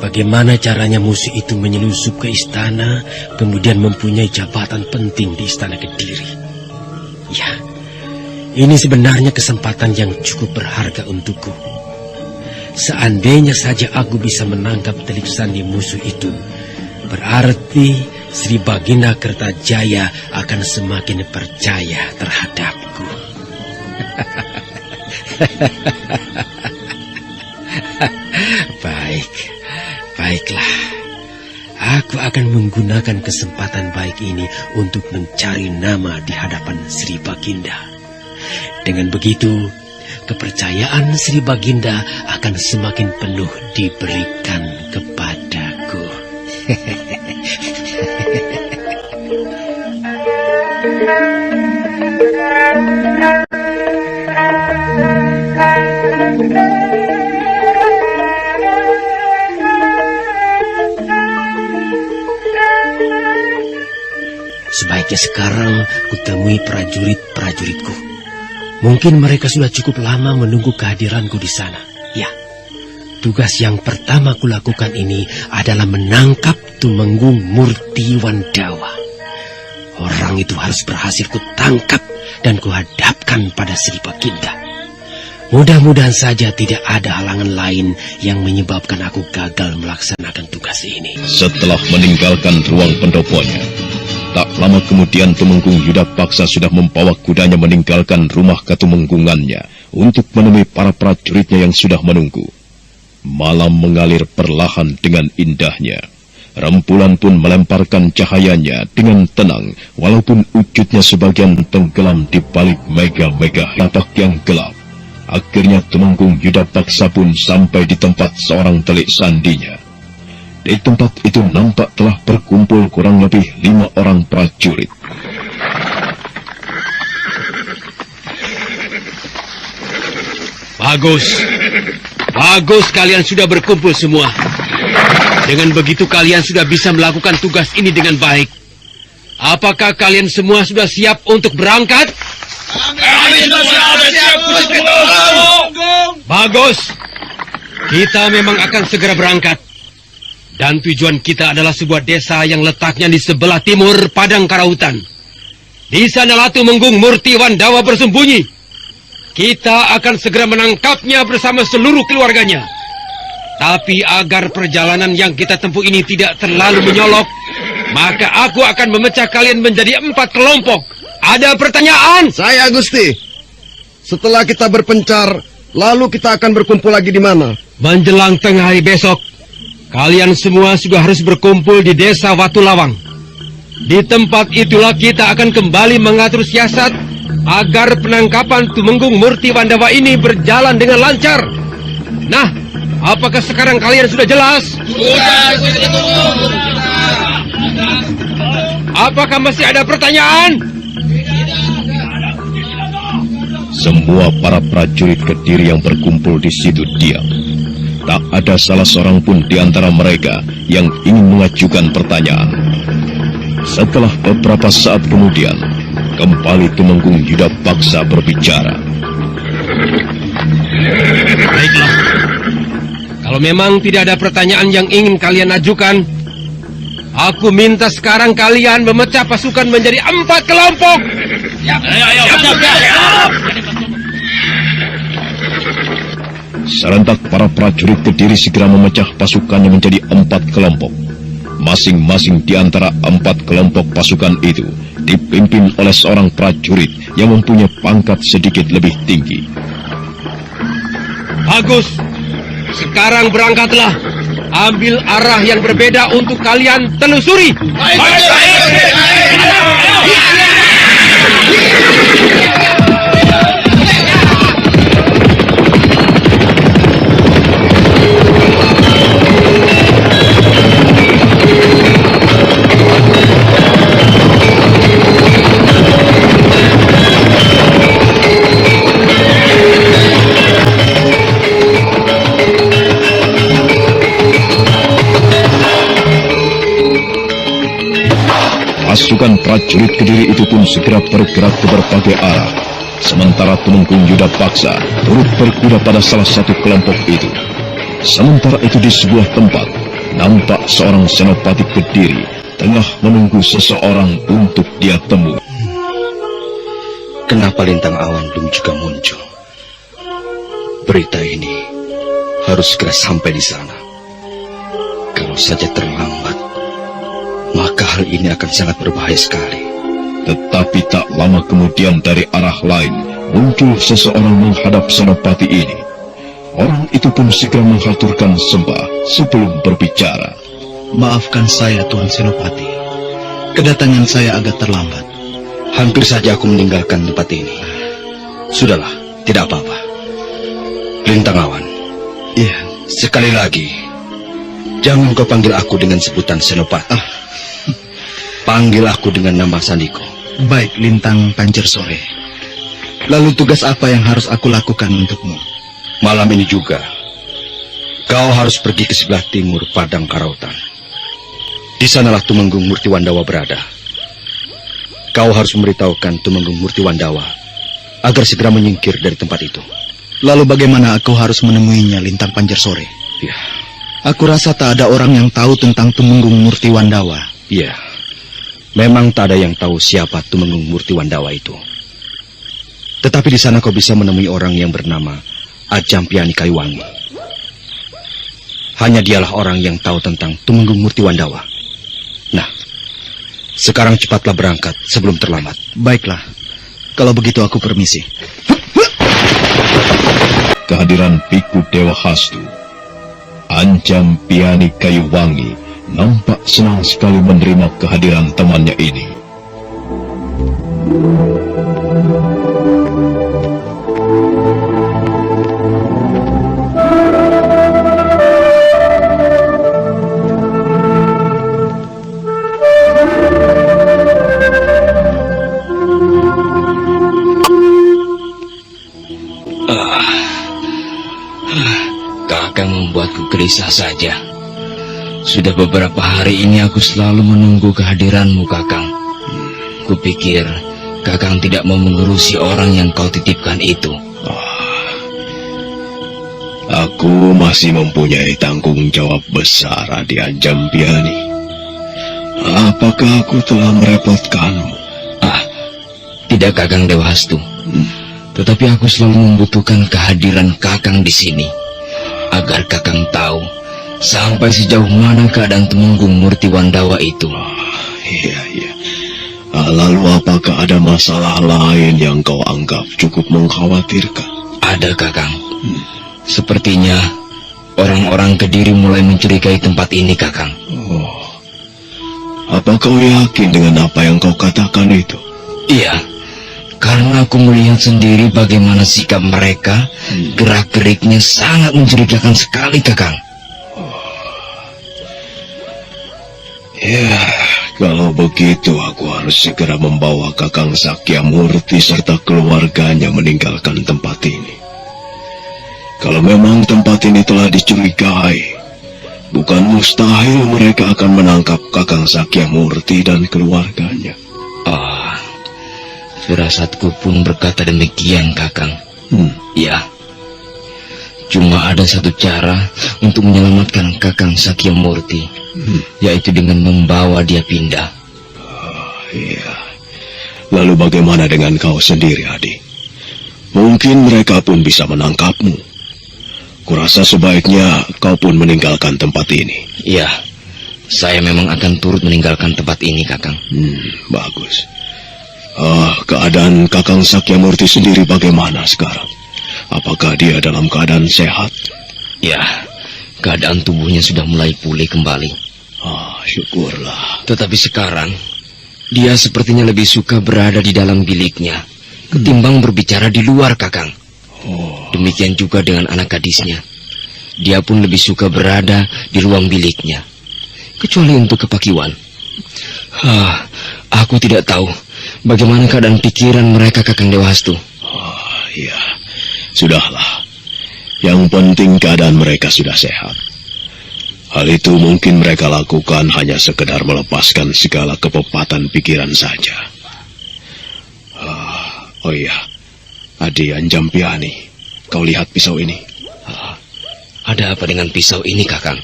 Bagaimana caranya musuh itu menyelusup ke istana, kemudian mempunyai jabatan penting di istana Kediri. Ya, ini sebenarnya kesempatan yang cukup berharga untukku. Seandainya saja aku bisa menangkap telik sandi musuh itu, Berarti Sri Baginda Kertajaya akan semakin percaya terhadapku. Baiklah. Aku akan menggunakan kesempatan baik ini untuk mencari nama di hadapan Sri Baginda. Dengan begitu, kepercayaan Sri Baginda akan semakin penuh diberikan kepadaku. Sebaiknya sekarang kutemui prajurit-prajuritku. Mungkin mereka sudah cukup lama menunggu kehadiranku di sana. Ya, tugas yang pertama kulakukan ini adalah menangkap Tumenggung Murti Wandawa. Orang itu harus berhasil kutangkap dan kuhadapkan pada Sri Baginda. Mudah-mudahan saja tidak ada halangan lain yang menyebabkan aku gagal melaksanakan tugas ini. Setelah meninggalkan ruang pendoponya, tak lama kemudian Tumenggung Yudapaksa sudah membawa kudanya meninggalkan rumah ketumenggungannya untuk menemui para prajuritnya yang sudah menunggu. Malam mengalir perlahan dengan indahnya. Rembulan pun melemparkan cahayanya dengan tenang, walaupun wujudnya sebagian tenggelam di balik mega-mega lapak yang gelap. Akhirnya Tumenggung Yudapaksa pun sampai di tempat seorang telik sandinya. Di tempat itu nampak telah berkumpul kurang lebih 5 orang prajurit. Bagus kalian sudah berkumpul semua. Dengan begitu kalian sudah bisa melakukan tugas ini dengan baik. Apakah kalian semua sudah siap untuk berangkat? Kami sudah siap. Bagus. Kita memang akan segera berangkat. Dan tujuan kita adalah sebuah desa yang letaknya di sebelah timur Padang Karautan. Di sanalah Tumenggung Murti Wandawa bersembunyi. Kita akan segera menangkapnya bersama seluruh keluarganya. Tapi agar perjalanan yang kita tempuh ini tidak terlalu menyolok, maka aku akan memecah kalian menjadi 4 kelompok. Ada pertanyaan? Saya Gusti. Setelah kita berpencar, lalu kita akan berkumpul lagi di mana? Menjelang tengah hari besok, kalian semua sudah harus berkumpul di desa Watu Lawang. Di tempat itulah kita akan kembali mengatur siasat agar penangkapan Tumenggung Murti Wandawa ini berjalan dengan lancar. Nah, apakah sekarang kalian sudah jelas? Sudah, Gusti Tumenggung. Apakah masih ada pertanyaan? Semua para prajurit Kediri yang berkumpul di situ diam. Tak ada salah seorang pun di antara mereka yang ingin mengajukan pertanyaan. Setelah beberapa saat kemudian, kembali Tumenggung Yudapaksa berbicara. Baiklah. Kalau memang tidak ada pertanyaan yang ingin kalian ajukan, aku minta sekarang kalian memecah pasukan menjadi 4 kelompok. Siap. Serentak para prajurit Kediri segera memecah pasukannya menjadi 4 kelompok. Masing-masing di antara 4 kelompok pasukan itu dipimpin oleh seorang prajurit yang mempunyai pangkat sedikit lebih tinggi. Bagus. Sekarang berangkatlah. Ambil arah yang berbeda untuk kalian telusuri. Pasukan prajurit Kediri itu pun segera bergerak ke berbagai arah. Sementara Tumenggung Yudapaksa turut berkuda pada salah satu kelompok itu. Sementara itu di sebuah tempat, nampak seorang senopati Kediri tengah menunggu seseorang untuk dia temui. Kenapa Lintang Awan belum juga muncul? Berita ini harus segera sampai di sana. Kalau saja terlambat, maka hal ini akan sangat berbahaya sekali. Tetapi tak lama kemudian dari arah lain muncul seseorang menghadap Senopati ini. Orang itu pun segera menghaturkan sembah sebelum berbicara. Maafkan saya, Tuan Senopati. Kedatangan saya agak terlambat. Hampir saja aku meninggalkan tempat ini. Sudahlah, tidak apa-apa. Lintang Awan. Iya. Sekali lagi, jangan kau panggil aku dengan sebutan Senopati. Panggil aku dengan nama sandiku. Baik, Lintang Panjer Sore. Lalu tugas apa yang harus aku lakukan untukmu? Malam ini juga, kau harus pergi ke sebelah timur Padang Karautan. Di sanalah Tumenggung Murtiwandawa berada. Kau harus memberitahukan Tumenggung Murtiwandawa agar segera menyingkir dari tempat itu. Lalu bagaimana aku harus menemuinya, Lintang Panjer Sore? Ya, Aku rasa tak ada orang yang tahu tentang Tumenggung Murtiwandawa. iya. Memang tak ada yang tahu siapa Tumenggung Murtiwandawa itu. Tetapi di sana kau bisa menemui orang yang bernama Ajampiani Kayuwangi. Hanya dialah orang yang tahu tentang Tumenggung Murtiwandawa. Nah, sekarang cepatlah berangkat sebelum terlambat. Baiklah, kalau begitu aku permisi. Kehadiran Biku Dewa Hastu, Ajampiani Kayuwangi, nampak senang sekali menerima kehadiran temannya ini. Kakang membuatku gelisah saja. Sudah beberapa hari ini aku selalu menunggu kehadiranmu, Kakang. Kupikir Kakang tidak mau mengurusi orang yang kau titipkan itu. Aku masih mempunyai tanggung jawab besar, Adi Ajampiani. Apakah aku telah merepotkanmu? Tidak, Kakang Dewa Hastu. Tetapi aku selalu membutuhkan kehadiran Kakang di sini, agar Kakang tahu sampai sejauh mana keadaan Tumenggung Murtiwandawa itu. Iya. Lalu apakah ada masalah lain yang kau anggap cukup mengkhawatirkan? Ada, Kakang. Sepertinya orang-orang Kediri mulai mencurigai tempat ini, Kakang. Apa kau yakin dengan apa yang kau katakan itu? Iya, karena aku melihat sendiri bagaimana sikap mereka, gerak-geriknya sangat mencurigakan sekali, Kakang. Ya, kalau begitu aku harus segera membawa Kakang Sakyamurti serta keluarganya meninggalkan tempat ini. Kalau memang tempat ini telah dicurigai, bukan mustahil mereka akan menangkap Kakang Sakyamurti dan keluarganya. Firasatku pun berkata demikian, Kakang. Ya, cuma ada satu cara untuk menyelamatkan Kakang Sakyamurti, yaitu dengan membawa dia pindah. Iya. Lalu bagaimana dengan kau sendiri, Adi? Mungkin mereka pun bisa menangkapmu. Kurasa sebaiknya kau pun meninggalkan tempat ini. Ya, saya memang akan turut meninggalkan tempat ini, Kakang. Bagus. Keadaan Kakang Sakyamurti sendiri bagaimana sekarang? Apakah dia dalam keadaan sehat? Ya, keadaan tubuhnya sudah mulai pulih kembali. Syukurlah. Tetapi sekarang, dia sepertinya lebih suka berada di dalam biliknya ketimbang berbicara di luar, Kakang. Demikian juga dengan anak gadisnya. Dia pun lebih suka berada di ruang biliknya, kecuali untuk kepakiwan. Aku tidak tahu bagaimana keadaan pikiran mereka, Kakang Dewa Hastu. Iya, sudahlah. Yang penting keadaan mereka sudah sehat. Hal itu mungkin mereka lakukan hanya sekedar melepaskan segala kepepatan pikiran saja. Oh iya, Adi Ajampiani, kau lihat pisau ini? Ada apa dengan pisau ini, Kakang?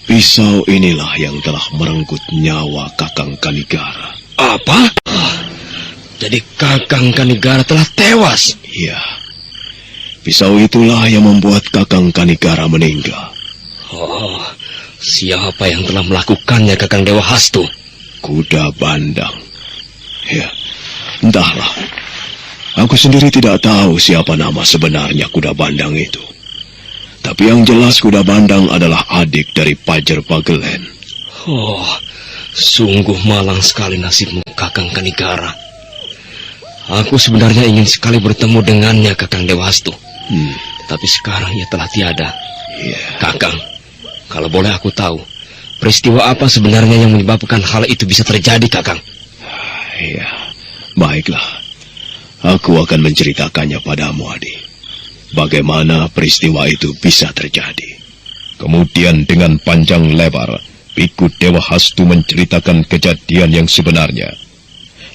Pisau inilah yang telah merenggut nyawa Kakang Kanigara. Apa? Jadi Kakang Kanigara telah tewas? Iya. Pisau itulah yang membuat Kakang Kanigara meninggal. Siapa yang telah melakukannya, Kakang Dewa Hastu? Kuda Bandang. Ya, entahlah. Aku sendiri tidak tahu siapa nama sebenarnya Kuda Bandang itu. Tapi yang jelas Kuda Bandang adalah adik dari Pajer Pagelen. Oh, sungguh malang sekali nasibmu, Kakang Kanigara. Aku sebenarnya ingin sekali bertemu dengannya, Kakang Dewastu. Tapi sekarang ia telah tiada. Kakang, kalau boleh aku tahu, peristiwa apa sebenarnya yang menyebabkan hal itu bisa terjadi, Kakang? Ya, baiklah. Aku akan menceritakannya padamu, Adi. Bagaimana peristiwa itu bisa terjadi. Kemudian dengan panjang lebar, Biku Dewa Hastu menceritakan kejadian yang sebenarnya.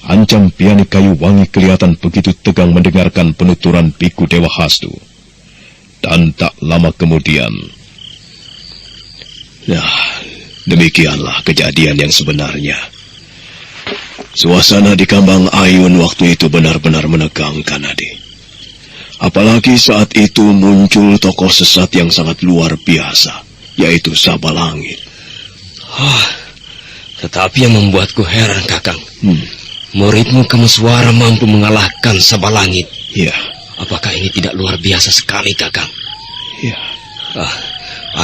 Ancam Piani Kayu Wangi kelihatan begitu tegang mendengarkan penuturan Biku Dewa Hastu. Dan tak lama kemudian, nah, demikianlah kejadian yang sebenarnya. Suasana di Kambang Ayun waktu itu benar-benar menegangkan, Adi. Apalagi saat itu muncul tokoh sesat yang sangat luar biasa, yaitu Sabalangit. Tetapi yang membuatku heran, Kakang, muridmu Kameswara mampu mengalahkan Sabalangit. Ya. Apakah ini tidak luar biasa sekali, Kakang? Ya.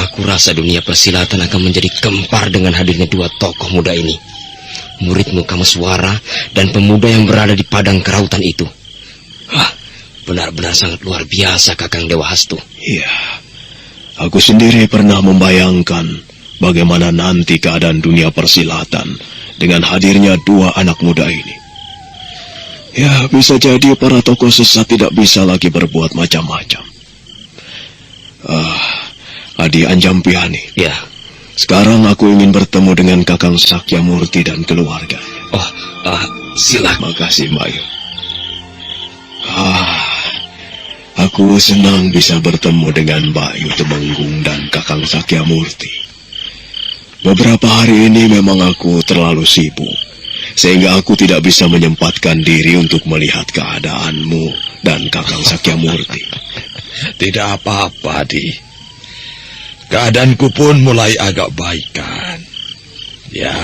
Aku rasa dunia persilatan akan menjadi gempar dengan hadirnya dua tokoh muda ini. Muridmu Kameswara dan pemuda yang berada di padang kerautan itu. Benar-benar sangat luar biasa, Kakang Dewa Hastu. Iya. Aku sendiri pernah membayangkan bagaimana nanti keadaan dunia persilatan dengan hadirnya dua anak muda ini. Ya, bisa jadi para tokoh sesat tidak bisa lagi berbuat macam-macam. Adi Anjampiani. Ya. Sekarang aku ingin bertemu dengan Kakang Sakyamurti dan keluarga. Silakan. Makasih, Mayu. Aku senang bisa bertemu dengan Bayu Temenggung dan Kakang Sakyamurti. Beberapa hari ini memang aku terlalu sibuk, sehingga aku tidak bisa menyempatkan diri untuk melihat keadaanmu dan Kakang Sakyamurti. Tidak apa-apa, Di. Keadaanku pun mulai agak baikan. Ya,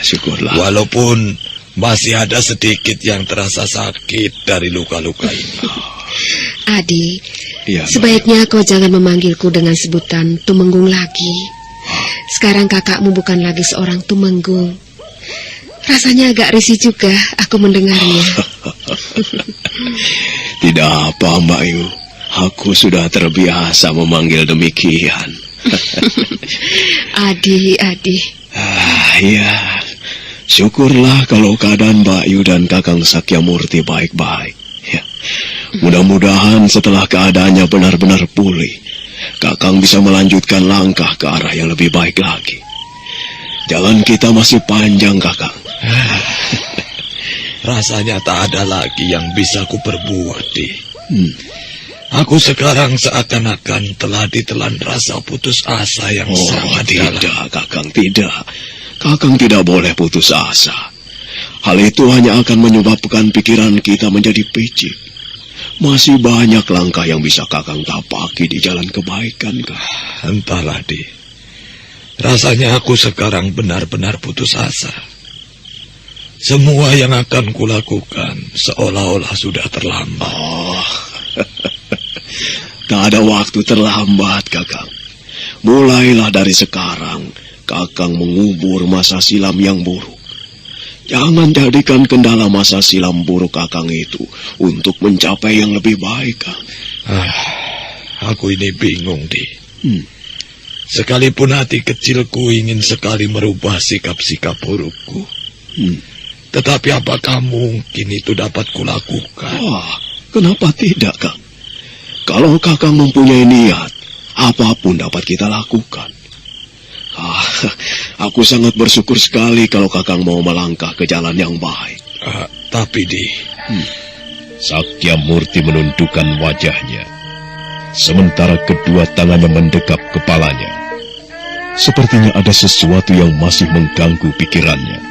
syukurlah. Walaupun masih ada sedikit yang terasa sakit dari luka-luka ini. Adi, ya, sebaiknya kau jangan memanggilku dengan sebutan Tumenggung lagi. Sekarang kakakmu bukan lagi seorang Tumenggung. Rasanya agak risih juga aku mendengarnya. Tidak apa, Mbak Yu. Aku sudah terbiasa memanggil demikian. Adi. Ya. Syukurlah kalau keadaan Mbak Yu dan Kakang Sakyamurti baik-baik. Ya. Mudah-mudahan setelah keadaannya benar-benar pulih, Kakang bisa melanjutkan langkah ke arah yang lebih baik lagi. Jalan kita masih panjang, Kakang. Rasanya tak ada lagi yang bisa kuperbuat, Di. Aku sekarang seakan-akan telah ditelan rasa putus asa yang sangat dalam. Tidak, Kakang, tidak. Kakang tidak boleh putus asa. Hal itu hanya akan menyebabkan pikiran kita menjadi picik. Masih banyak langkah yang bisa Kakang tapaki di jalan kebaikan, Kak. Entahlah, Di. Rasanya aku sekarang benar-benar putus asa. Semua yang akan kulakukan seolah-olah sudah terlambat. Tak ada waktu terlambat, Kakang. Mulailah dari sekarang, Kakang mengubur masa silam yang buruk. Jangan jadikan kendala masa silam buruk Kakang itu untuk mencapai yang lebih baik, Kang. Aku ini bingung, Di. Sekalipun hati kecilku ingin sekali merubah sikap-sikap burukku. Tetapi apakah mungkin itu dapat kulakukan? Kenapa tidak, Kang? Kalau Kakang mempunyai niat, apapun dapat kita lakukan. Aku sangat bersyukur sekali kalau Kakang mau melangkah ke jalan yang baik. Tapi, Di... Sakyamurti menundukkan wajahnya, sementara kedua tangannya mendekap kepalanya. Sepertinya ada sesuatu yang masih mengganggu pikirannya.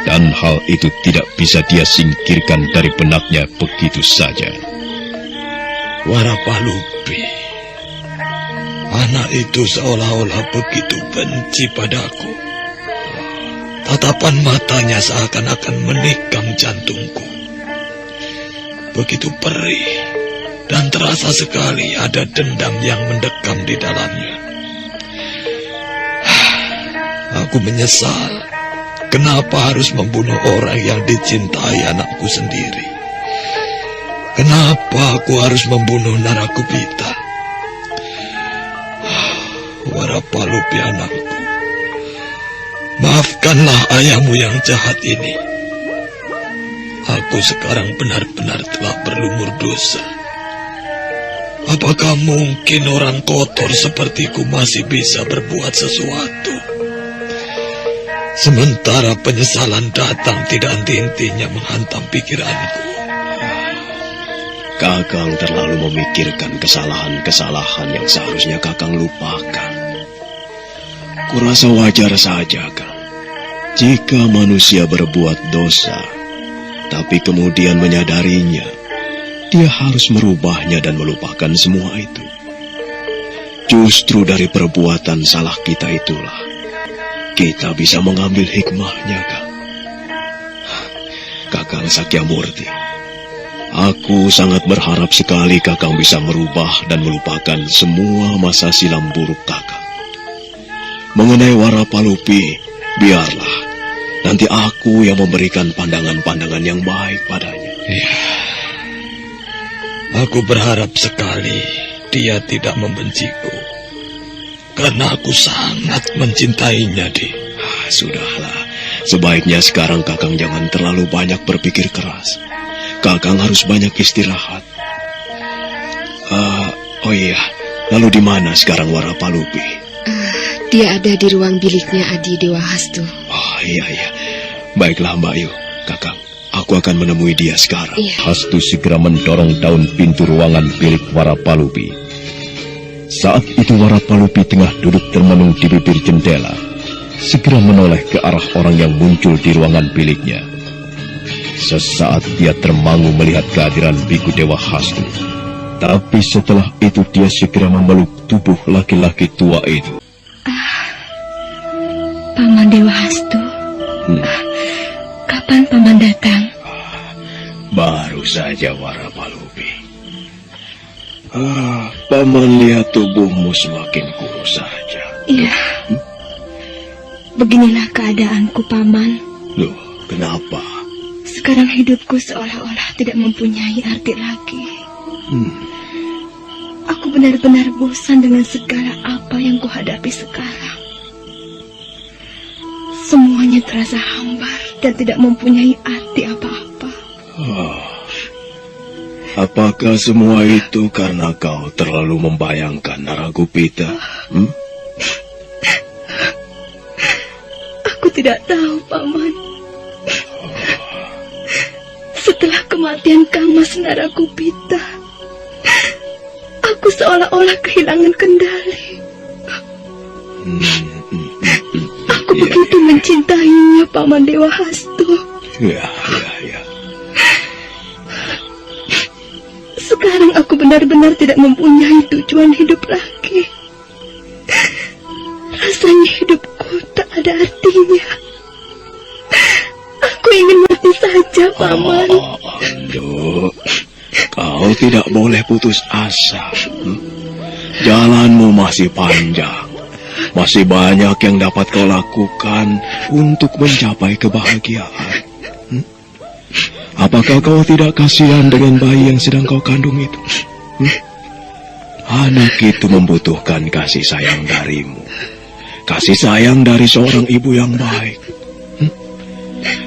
Dan hal itu tidak bisa dia singkirkan dari benaknya begitu saja. Warapalupi, anak itu seolah-olah begitu benci padaku. Tatapan matanya seakan-akan menikam jantungku. Begitu perih dan terasa sekali ada dendam yang mendekam di dalamnya. Aku menyesal kenapa harus membunuh orang yang dicintai anakku sendiri. Kenapa aku harus membunuh Narakupita? Warapalupi anakku, maafkanlah ayahmu yang jahat ini. Aku sekarang benar-benar telah berlumur dosa. Apakah mungkin orang kotor sepertiku masih bisa berbuat sesuatu? Sementara penyesalan datang tidak henti-hentinya menghantam pikiranku. Kakang terlalu memikirkan kesalahan-kesalahan yang seharusnya Kakang lupakan. Kurasa wajar saja, Kang. Jika manusia berbuat dosa, tapi kemudian menyadarinya, dia harus merubahnya dan melupakan semua itu. Justru dari perbuatan salah kita itulah kita bisa mengambil hikmahnya, Kang. Kakang Sakyamurti, aku sangat berharap sekali Kakang bisa merubah dan melupakan semua masa silam buruk Kakang. Mengenai Warapalupi, biarlah nanti aku yang memberikan pandangan-pandangan yang baik padanya. Ya, aku berharap sekali dia tidak membenciku, karena aku sangat mencintainya, Di. Sudahlah, sebaiknya sekarang Kakang jangan terlalu banyak berpikir keras. Kakang harus banyak istirahat. Oh iya, lalu di mana sekarang Warapalupi? Dia ada di ruang biliknya Adi Dewa Hastu. Oh iya. Baiklah Mbak Yu, Kakang, aku akan menemui dia sekarang. Iya. Hastu segera mendorong daun pintu ruangan bilik Warapalupi. Saat itu Warapalupi tengah duduk termenung di bibir jendela, segera menoleh ke arah orang yang muncul di ruangan biliknya. Sesaat dia termangu melihat kehadiran Biku Dewa Hastu. Tapi setelah itu dia segera memeluk tubuh laki-laki tua itu. Paman Dewa Hastu, kapan Paman datang? Baru saja Warapalupi. Paman lihat tubuhmu semakin kurus saja. Iya. Beginilah keadaanku, Paman. Loh, kenapa? Sekarang hidupku seolah-olah tidak mempunyai arti lagi. Aku benar-benar bosan dengan segala apa yang kuhadapi sekarang. Semuanya terasa hambar dan tidak mempunyai arti apa-apa. Apakah semua itu karena kau terlalu membayangkan Narakupita? Aku tidak tahu, Paman. Setelah kematian Kang Mas Narakupita, aku seolah-olah kehilangan kendali. Aku begitu mencintainya, Paman Dewa Hastu. Ya. Sekarang aku benar-benar tidak mempunyai tujuan hidup lagi. Rasanya hidupku tak ada artinya. Aku ingin mati saja, Paman. Aduh, kau tidak boleh putus asa. Jalanmu masih panjang. Masih banyak yang dapat kau lakukan untuk mencapai kebahagiaan. Apakah kau tidak kasihan dengan bayi yang sedang kau kandung itu? Anak itu membutuhkan kasih sayang darimu. Kasih sayang dari seorang ibu yang baik.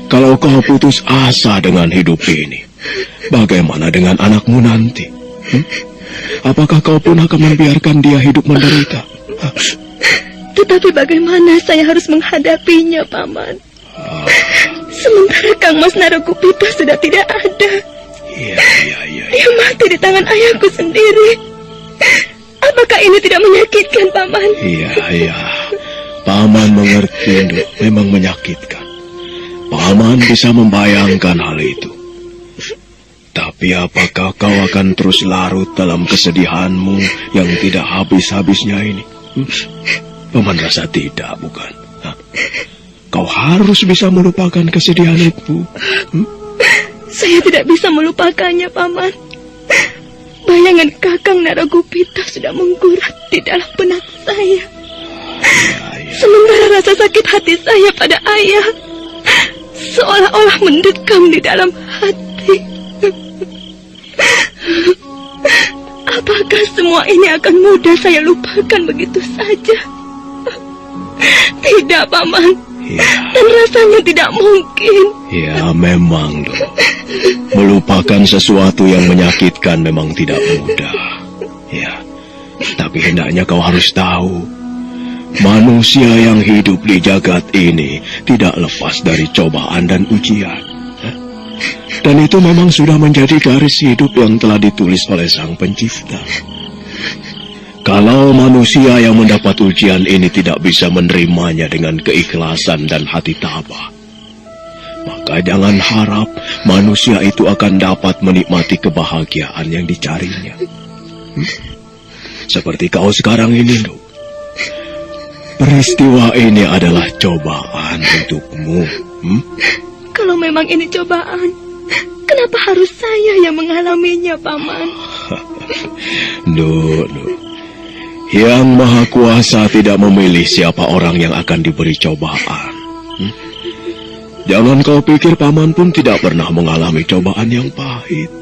Kalau kau putus asa dengan hidup ini, bagaimana dengan anakmu nanti? Apakah kau pun akan membiarkan dia hidup menderita? Tetapi bagaimana saya harus menghadapinya, Paman? Sementara Kang Mas Narakupita sudah tidak ada. Iya. Dia mati di tangan ayahku sendiri. Apakah ini tidak menyakitkan, Paman? Iya. Paman mengerti, Nduk. Memang menyakitkan. Paman bisa membayangkan hal itu. Tapi apakah kau akan terus larut dalam kesedihanmu yang tidak habis-habisnya ini? Paman rasa tidak, bukan? Kau harus bisa melupakan kesedihan itu. Saya tidak bisa melupakannya, Paman. Bayangan Kakang Naragopita sudah menggurat di dalam benak saya. Sementara rasa sakit hati saya pada ayah seolah-olah mendekam di dalam hati. Apakah semua ini akan mudah saya lupakan begitu saja? Tidak, Paman. Dan rasanya tidak mungkin. Ya, memang loh. Melupakan sesuatu yang menyakitkan memang tidak mudah. Ya, tapi hendaknya kau harus tahu, manusia yang hidup di jagat ini tidak lepas dari cobaan dan ujian. Dan itu memang sudah menjadi garis hidup yang telah ditulis oleh Sang Pencipta. Kalau manusia yang mendapat ujian ini tidak bisa menerimanya dengan keikhlasan dan hati tabah, maka jangan harap manusia itu akan dapat menikmati kebahagiaan yang dicarinya. Seperti kau sekarang ini, Nduk. Peristiwa ini adalah cobaan untukmu. Kalau memang ini cobaan, kenapa harus saya yang mengalaminya, Paman? Nduk. Yang Maha Kuasa tidak memilih siapa orang yang akan diberi cobaan. Jangan kau pikir Paman pun tidak pernah mengalami cobaan yang pahit.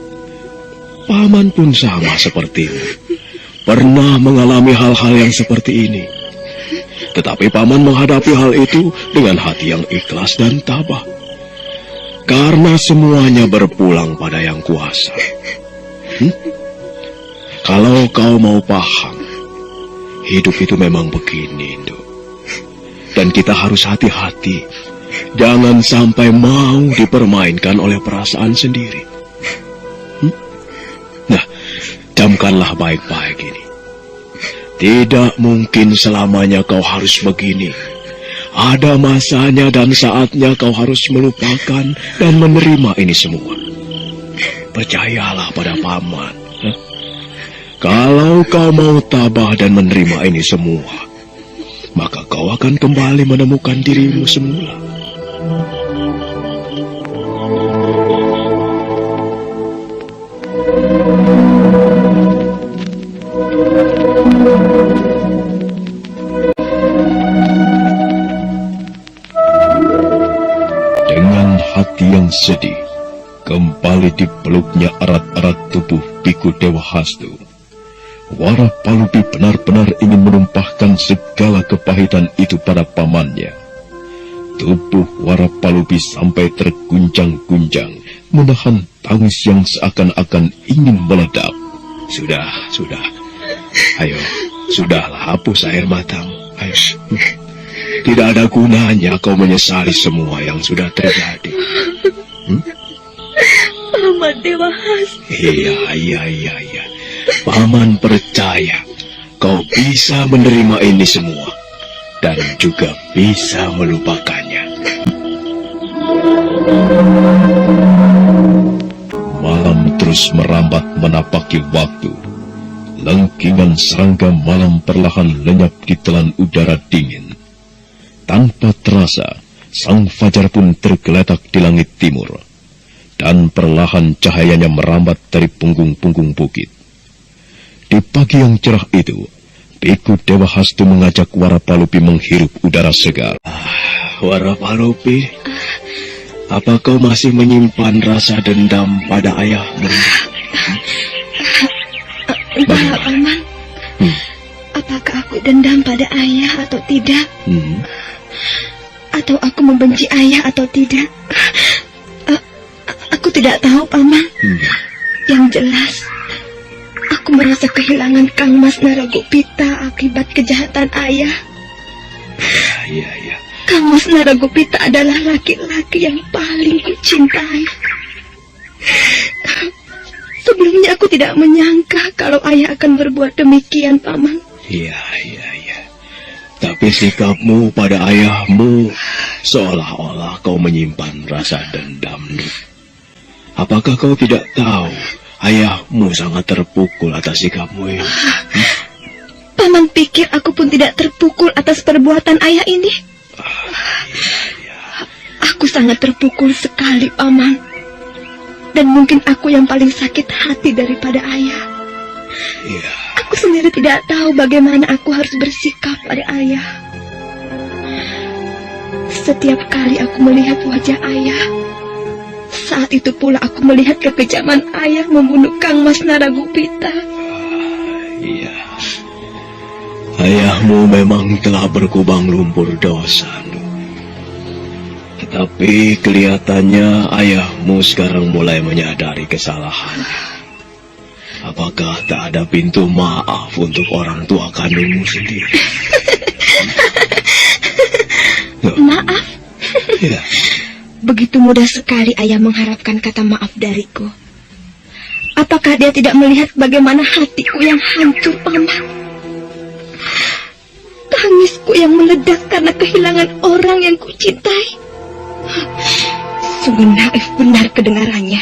Paman pun sama sepertimu. Pernah mengalami hal-hal yang seperti ini. Tetapi Paman menghadapi hal itu dengan hati yang ikhlas dan tabah. Karena semuanya berpulang pada Yang Kuasa. Kalau kau mau paham, hidup itu memang begini, Nduk. Dan kita harus hati-hati. Jangan sampai mau dipermainkan oleh perasaan sendiri. Nah, camkanlah baik-baik ini. Tidak mungkin selamanya kau harus begini. Ada masanya dan saatnya kau harus melupakan dan menerima ini semua. Percayalah pada Paman. Kalau kau mau tabah dan menerima ini semua, maka kau akan kembali menemukan dirimu semula. Dengan hati yang sedih, kembali dipeluknya erat-erat tubuh Biku Dewa Hastu. Warapalupi benar-benar ingin menumpahkan segala kepahitan itu pada pamannya. Tubuh Warapalupi sampai terguncang-guncang, menahan tangis yang seakan-akan ingin meledak. Sudah. Ayo, sudahlah, hapus air matamu. Ayo. Tidak ada gunanya kau menyesali semua yang sudah terjadi. Paman Dewa Hastu. Iya. Paman percaya kau bisa menerima ini semua dan juga bisa melupakannya. Malam terus merambat menapaki waktu. Lengkingan serangga malam perlahan lenyap di telan udara dingin. Tanpa terasa, sang fajar pun tergeletak di langit timur. Dan perlahan cahayanya merambat dari punggung-punggung bukit. Di pagi yang cerah itu, Biku Dewa Hastu mengajak Warapalupi menghirup udara segar. Warapalupi, apa kau masih menyimpan rasa dendam pada ayahmu? Entahlah, Paman. Apakah aku dendam pada ayah atau tidak? Atau aku membenci ayah atau tidak? Aku tidak tahu, Paman. Yang jelas, aku merasa kehilangan Kang Mas Naragopita akibat kejahatan ayah. Iya. Kang Mas Naragopita adalah laki-laki yang paling kucintai. Sebelumnya aku tidak menyangka kalau ayah akan berbuat demikian, Paman. Iya. Tapi sikapmu pada ayahmu seolah-olah kau menyimpan rasa dendam. Apakah kau tidak tahu ayahmu sangat terpukul atas sikapmu ini? Paman pikir aku pun tidak terpukul atas perbuatan ayah ini? Iya. Aku sangat terpukul sekali, Paman. Dan mungkin aku yang paling sakit hati daripada ayah. Iya. Aku sendiri tidak tahu bagaimana aku harus bersikap pada ayah. Setiap kali aku melihat wajah ayah, saat itu pula aku melihat kekejaman ayah membunuh Kang Mas Naragupita. Iya. Ayahmu memang telah berkubang lumpur dosa, Nduk. Tetapi kelihatannya ayahmu sekarang mulai menyadari kesalahannya. Apakah tak ada pintu maaf untuk orang tua kandungmu sendiri? Maaf? Ya. Begitu mudah sekali ayah mengharapkan kata maaf dariku. Apakah dia tidak melihat bagaimana hatiku yang hancur, Paman? Tangisku yang meledak karena kehilangan orang yang kucintai. Sungguh naif benar kedengarannya.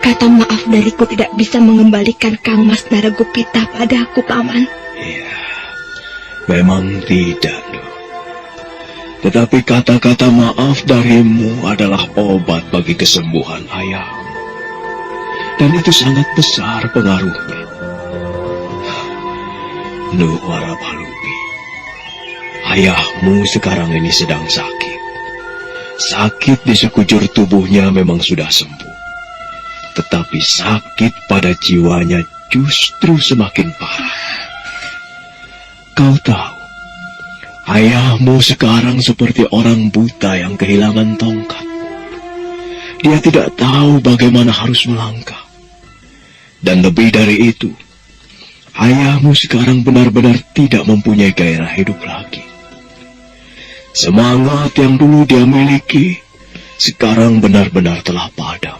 Kata maaf dariku tidak bisa mengembalikan Kang Mas Naragupita padaku, Paman. Iya, memang tidak, Nduk. Tetapi kata-kata maaf darimu adalah obat bagi kesembuhan ayahmu. Dan itu sangat besar pengaruhnya. Nduk Warapalupi, ayahmu sekarang ini sedang sakit. Sakit di sekujur tubuhnya memang sudah sembuh. Tetapi sakit pada jiwanya justru semakin parah. Kau tahu, ayahmu sekarang seperti orang buta yang kehilangan tongkat. Dia tidak tahu bagaimana harus melangkah. Dan lebih dari itu, ayahmu sekarang benar-benar tidak mempunyai gairah hidup lagi. Semangat yang dulu dia miliki, sekarang benar-benar telah padam.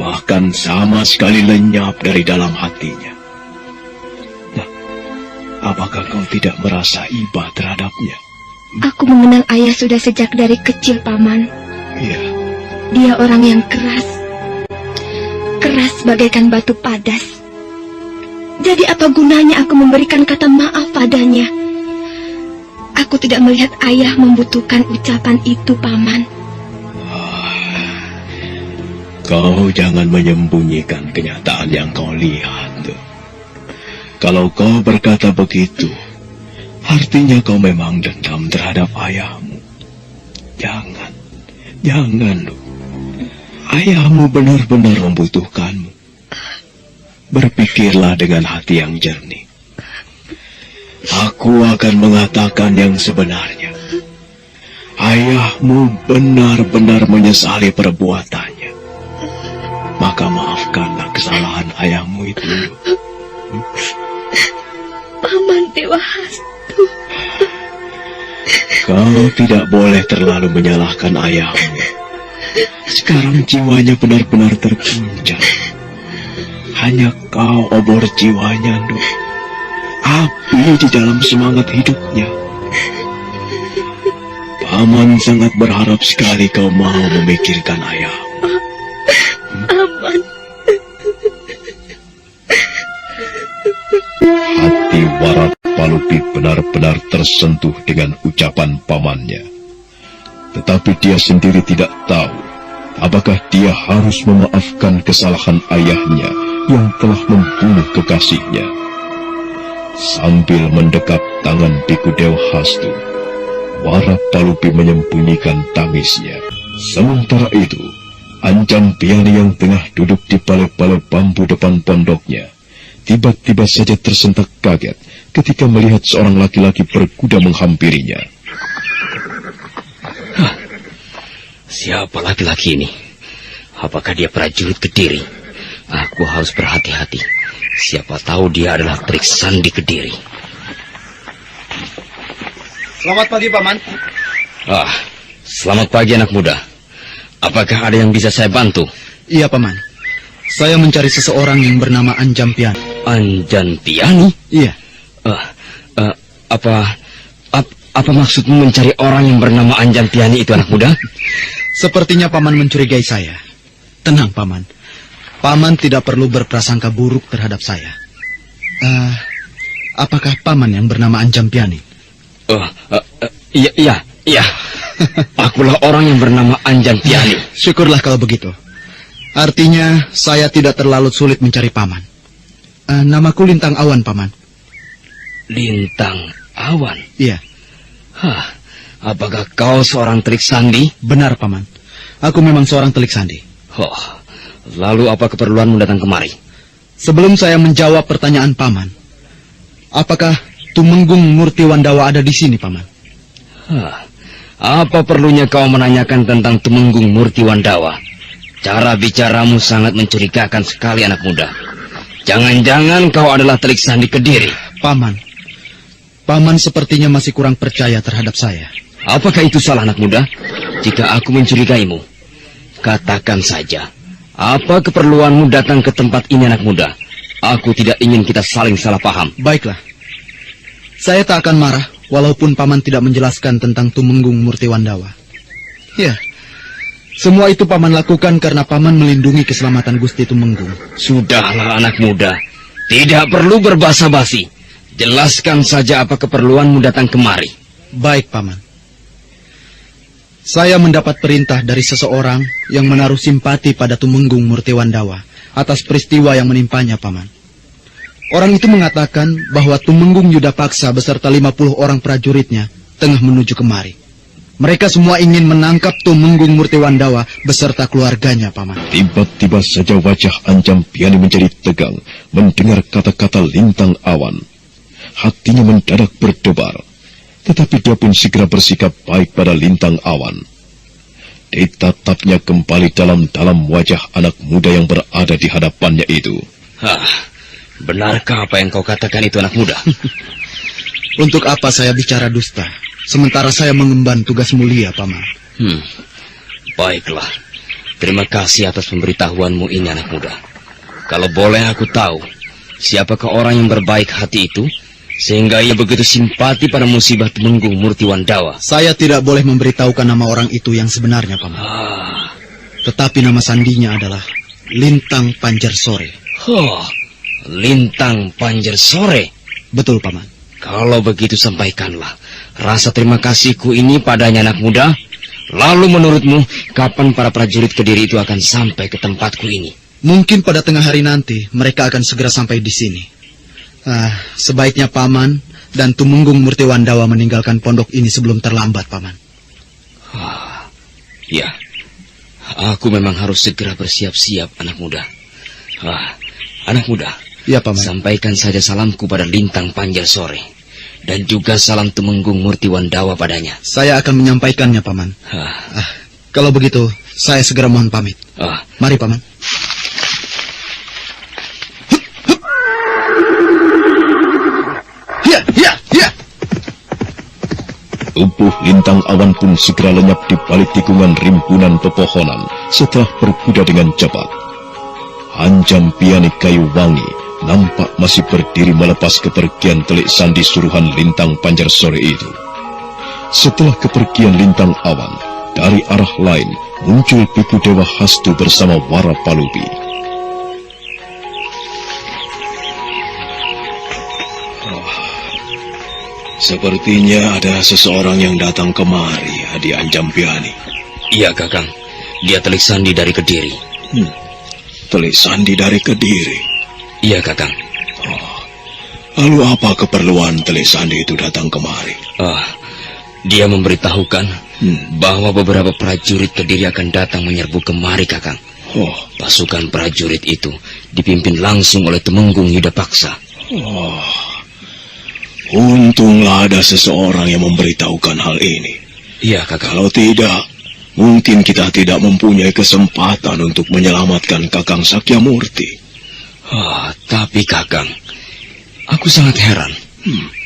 Bahkan sama sekali lenyap dari dalam hatinya. Nah, apakah kau tidak merasa iba terhadapnya? Aku mengenal ayah sudah sejak dari kecil, Paman. Iya. Dia orang yang keras. Keras bagaikan batu padas. Jadi apa gunanya aku memberikan kata maaf padanya? Aku tidak melihat ayah membutuhkan ucapan itu, Paman. Kau jangan menyembunyikan kenyataan yang kau lihat. Kalau kau berkata begitu, artinya kau memang dendam terhadap ayahmu. Jangan, jangan, Nduk. Ayahmu benar-benar membutuhkanmu. Berpikirlah dengan hati yang jernih. Aku akan mengatakan yang sebenarnya. Ayahmu benar-benar menyesali perbuatannya. Maka maafkanlah kesalahan ayahmu itu. Paman Dewa Hastu. Kau tidak boleh terlalu menyalahkan ayahmu. Sekarang jiwanya benar-benar terguncang. Hanya kau obor jiwanya, Nduk. Api di dalam semangat hidupnya. Paman sangat berharap sekali kau mau memikirkan ayah. Aman. Hati Warapalupi benar-benar tersentuh dengan ucapan pamannya. Tetapi dia sendiri tidak tahu apakah dia harus memaafkan kesalahan ayahnya yang telah membunuh kekasihnya. Sambil mendekap tangan Biku Dewa Hastu, Warapalupi menyembunyikan tangisnya. Sementara itu, Anjampiani yang tengah duduk di balai-balai bambu depan pondoknya, tiba-tiba saja tersentak kaget ketika melihat seorang laki-laki berkuda menghampirinya. Siapa laki-laki ini? Apakah dia prajurit Kediri? Aku harus berhati-hati. Siapa tahu dia adalah trik sandi Kediri. Selamat pagi, Paman. Selamat pagi anak muda. Apakah ada yang bisa saya bantu? Iya, Paman. Saya mencari seseorang yang bernama Anjampiani. Anjampiani? Iya. Apa maksudmu mencari orang yang bernama Anjampiani itu, anak muda? Sepertinya Paman mencurigai saya. Tenang, Paman. Paman tidak perlu berprasangka buruk terhadap saya. Apakah Paman yang bernama Anjampiani? Iya. Akulah orang yang bernama Anjang Piani. Syukurlah kalau begitu. Artinya saya tidak terlalu sulit mencari paman. Namaku Lintang Awan, paman. Lintang Awan? Iya. Hah, apakah kau seorang telik sandi? Benar, paman. Aku memang seorang telik sandi. Oh, lalu apa keperluanmu datang kemari? Sebelum saya menjawab pertanyaan paman, apakah Tumenggung Murtiwandawa ada di sini, paman? Hah, apa perlunya kau menanyakan tentang Tumenggung Murtiwandawa? Cara bicaramu sangat mencurigakan sekali, anak muda. Jangan-jangan kau adalah telik sandi Kediri. Paman sepertinya masih kurang percaya terhadap saya. Apakah itu salah, anak muda? Jika aku mencurigaimu, katakan saja. Apa keperluanmu datang ke tempat ini, anak muda? Aku tidak ingin kita saling salah paham. Baiklah. Saya tak akan marah, walaupun paman tidak menjelaskan tentang Tumenggung Murtiwandawa. Ya, semua itu paman lakukan karena paman melindungi keselamatan Gusti Tumenggung. Sudahlah, anak muda. Tidak perlu berbasa-basi. Jelaskan saja apa keperluanmu datang kemari. Baik, paman. Saya mendapat perintah dari seseorang yang menaruh simpati pada Tumenggung Murtiwandawa atas peristiwa yang menimpanya, paman. Orang itu mengatakan bahwa Tumenggung Yudapaksa beserta 50 orang prajuritnya tengah menuju kemari. Mereka semua ingin menangkap Tumenggung Murtiwandawa beserta keluarganya, paman. Tiba-tiba saja wajah Anjang Piani menjadi tegang mendengar kata-kata Lintang Awan. Hatinya mendadak berdebar. Tetapi dia pun segera bersikap baik pada Lintang Awan. Ditatapnya kembali dalam-dalam wajah anak muda yang berada di hadapannya itu. Hah, benarkah apa yang kau katakan itu, anak muda? Untuk apa saya bicara dusta, sementara saya mengemban tugas mulia, paman? Baiklah. Terima kasih atas pemberitahuanmu ini, anak muda. Kalau boleh aku tahu, siapakah orang yang berbaik hati itu, sehingga ia begitu simpati pada musibah Tumenggung Murtiwandawa? Saya tidak boleh memberitahukan nama orang itu yang sebenarnya, paman. Tetapi nama sandinya adalah Lintang Panjersore. Oh, Lintang Panjersore? Betul, paman. Kalau begitu sampaikanlah rasa terima kasihku ini padanya, anak muda. Lalu menurutmu, kapan para prajurit Kediri itu akan sampai ke tempatku ini? Mungkin pada tengah hari nanti mereka akan segera sampai di sini. Sebaiknya paman dan Tumenggung Murtiwandawa meninggalkan pondok ini sebelum terlambat, paman. Ya, aku memang harus segera bersiap-siap, anak muda. Anak muda, ya, paman. Sampaikan saja salamku pada Lintang Panjersore dan juga salam Tumenggung Murtiwandawa padanya. Saya akan menyampaikannya, paman. Kalau begitu, saya segera mohon pamit. Mari, paman. Tubuh Lintang Awan pun segera lenyap di balik tikungan rimbunan pepohonan setelah berkuda dengan cepat. Anjang Piani Kayu Wangi nampak masih berdiri melepas kepergian telik sandi suruhan Lintang Panjersore itu. Setelah kepergian Lintang Awan, dari arah lain muncul Piku Dewa Hastu bersama Wara Palubi. Sepertinya ada seseorang yang datang kemari, Adi Anjang Piani. Iya, Kakang. Dia telik sandi dari Kediri. Telik sandi dari Kediri? Iya, Kakang. Lalu apa keperluan telik sandi itu datang kemari? Dia memberitahukan bahwa beberapa prajurit Kediri akan datang menyerbu kemari, Kakang. Pasukan prajurit itu dipimpin langsung oleh Tumenggung Yudapaksa. Untunglah ada seseorang yang memberitahukan hal ini. Iya, Kakang. Kalau tidak, mungkin kita tidak mempunyai kesempatan untuk menyelamatkan Kakang Sakyamurti. Tapi Kakang, aku sangat heran.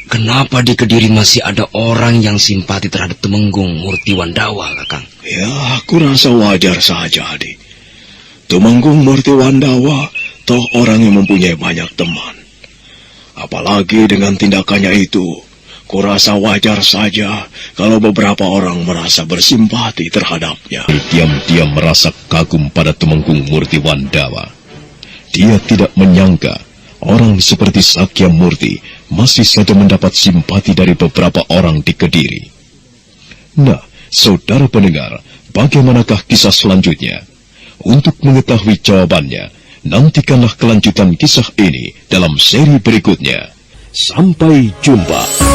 Kenapa di Kediri masih ada orang yang simpati terhadap Tumenggung Murtiwandawa, Kakang? Ya, aku rasa wajar saja, Adi. Tumenggung Murtiwandawa toh orang yang mempunyai banyak teman. Apalagi dengan tindakannya itu, kurasa wajar saja kalau beberapa orang merasa bersimpati terhadapnya. Diam-diam merasa kagum pada Tumenggung Murtiwandawa. Dia tidak menyangka orang seperti Sakyamurti masih saja mendapat simpati dari beberapa orang di Kediri. Nah, Saudara pendengar, bagaimanakah kisah selanjutnya? Untuk mengetahui jawabannya, nantikanlah kelanjutan kisah ini dalam seri berikutnya. Sampai jumpa.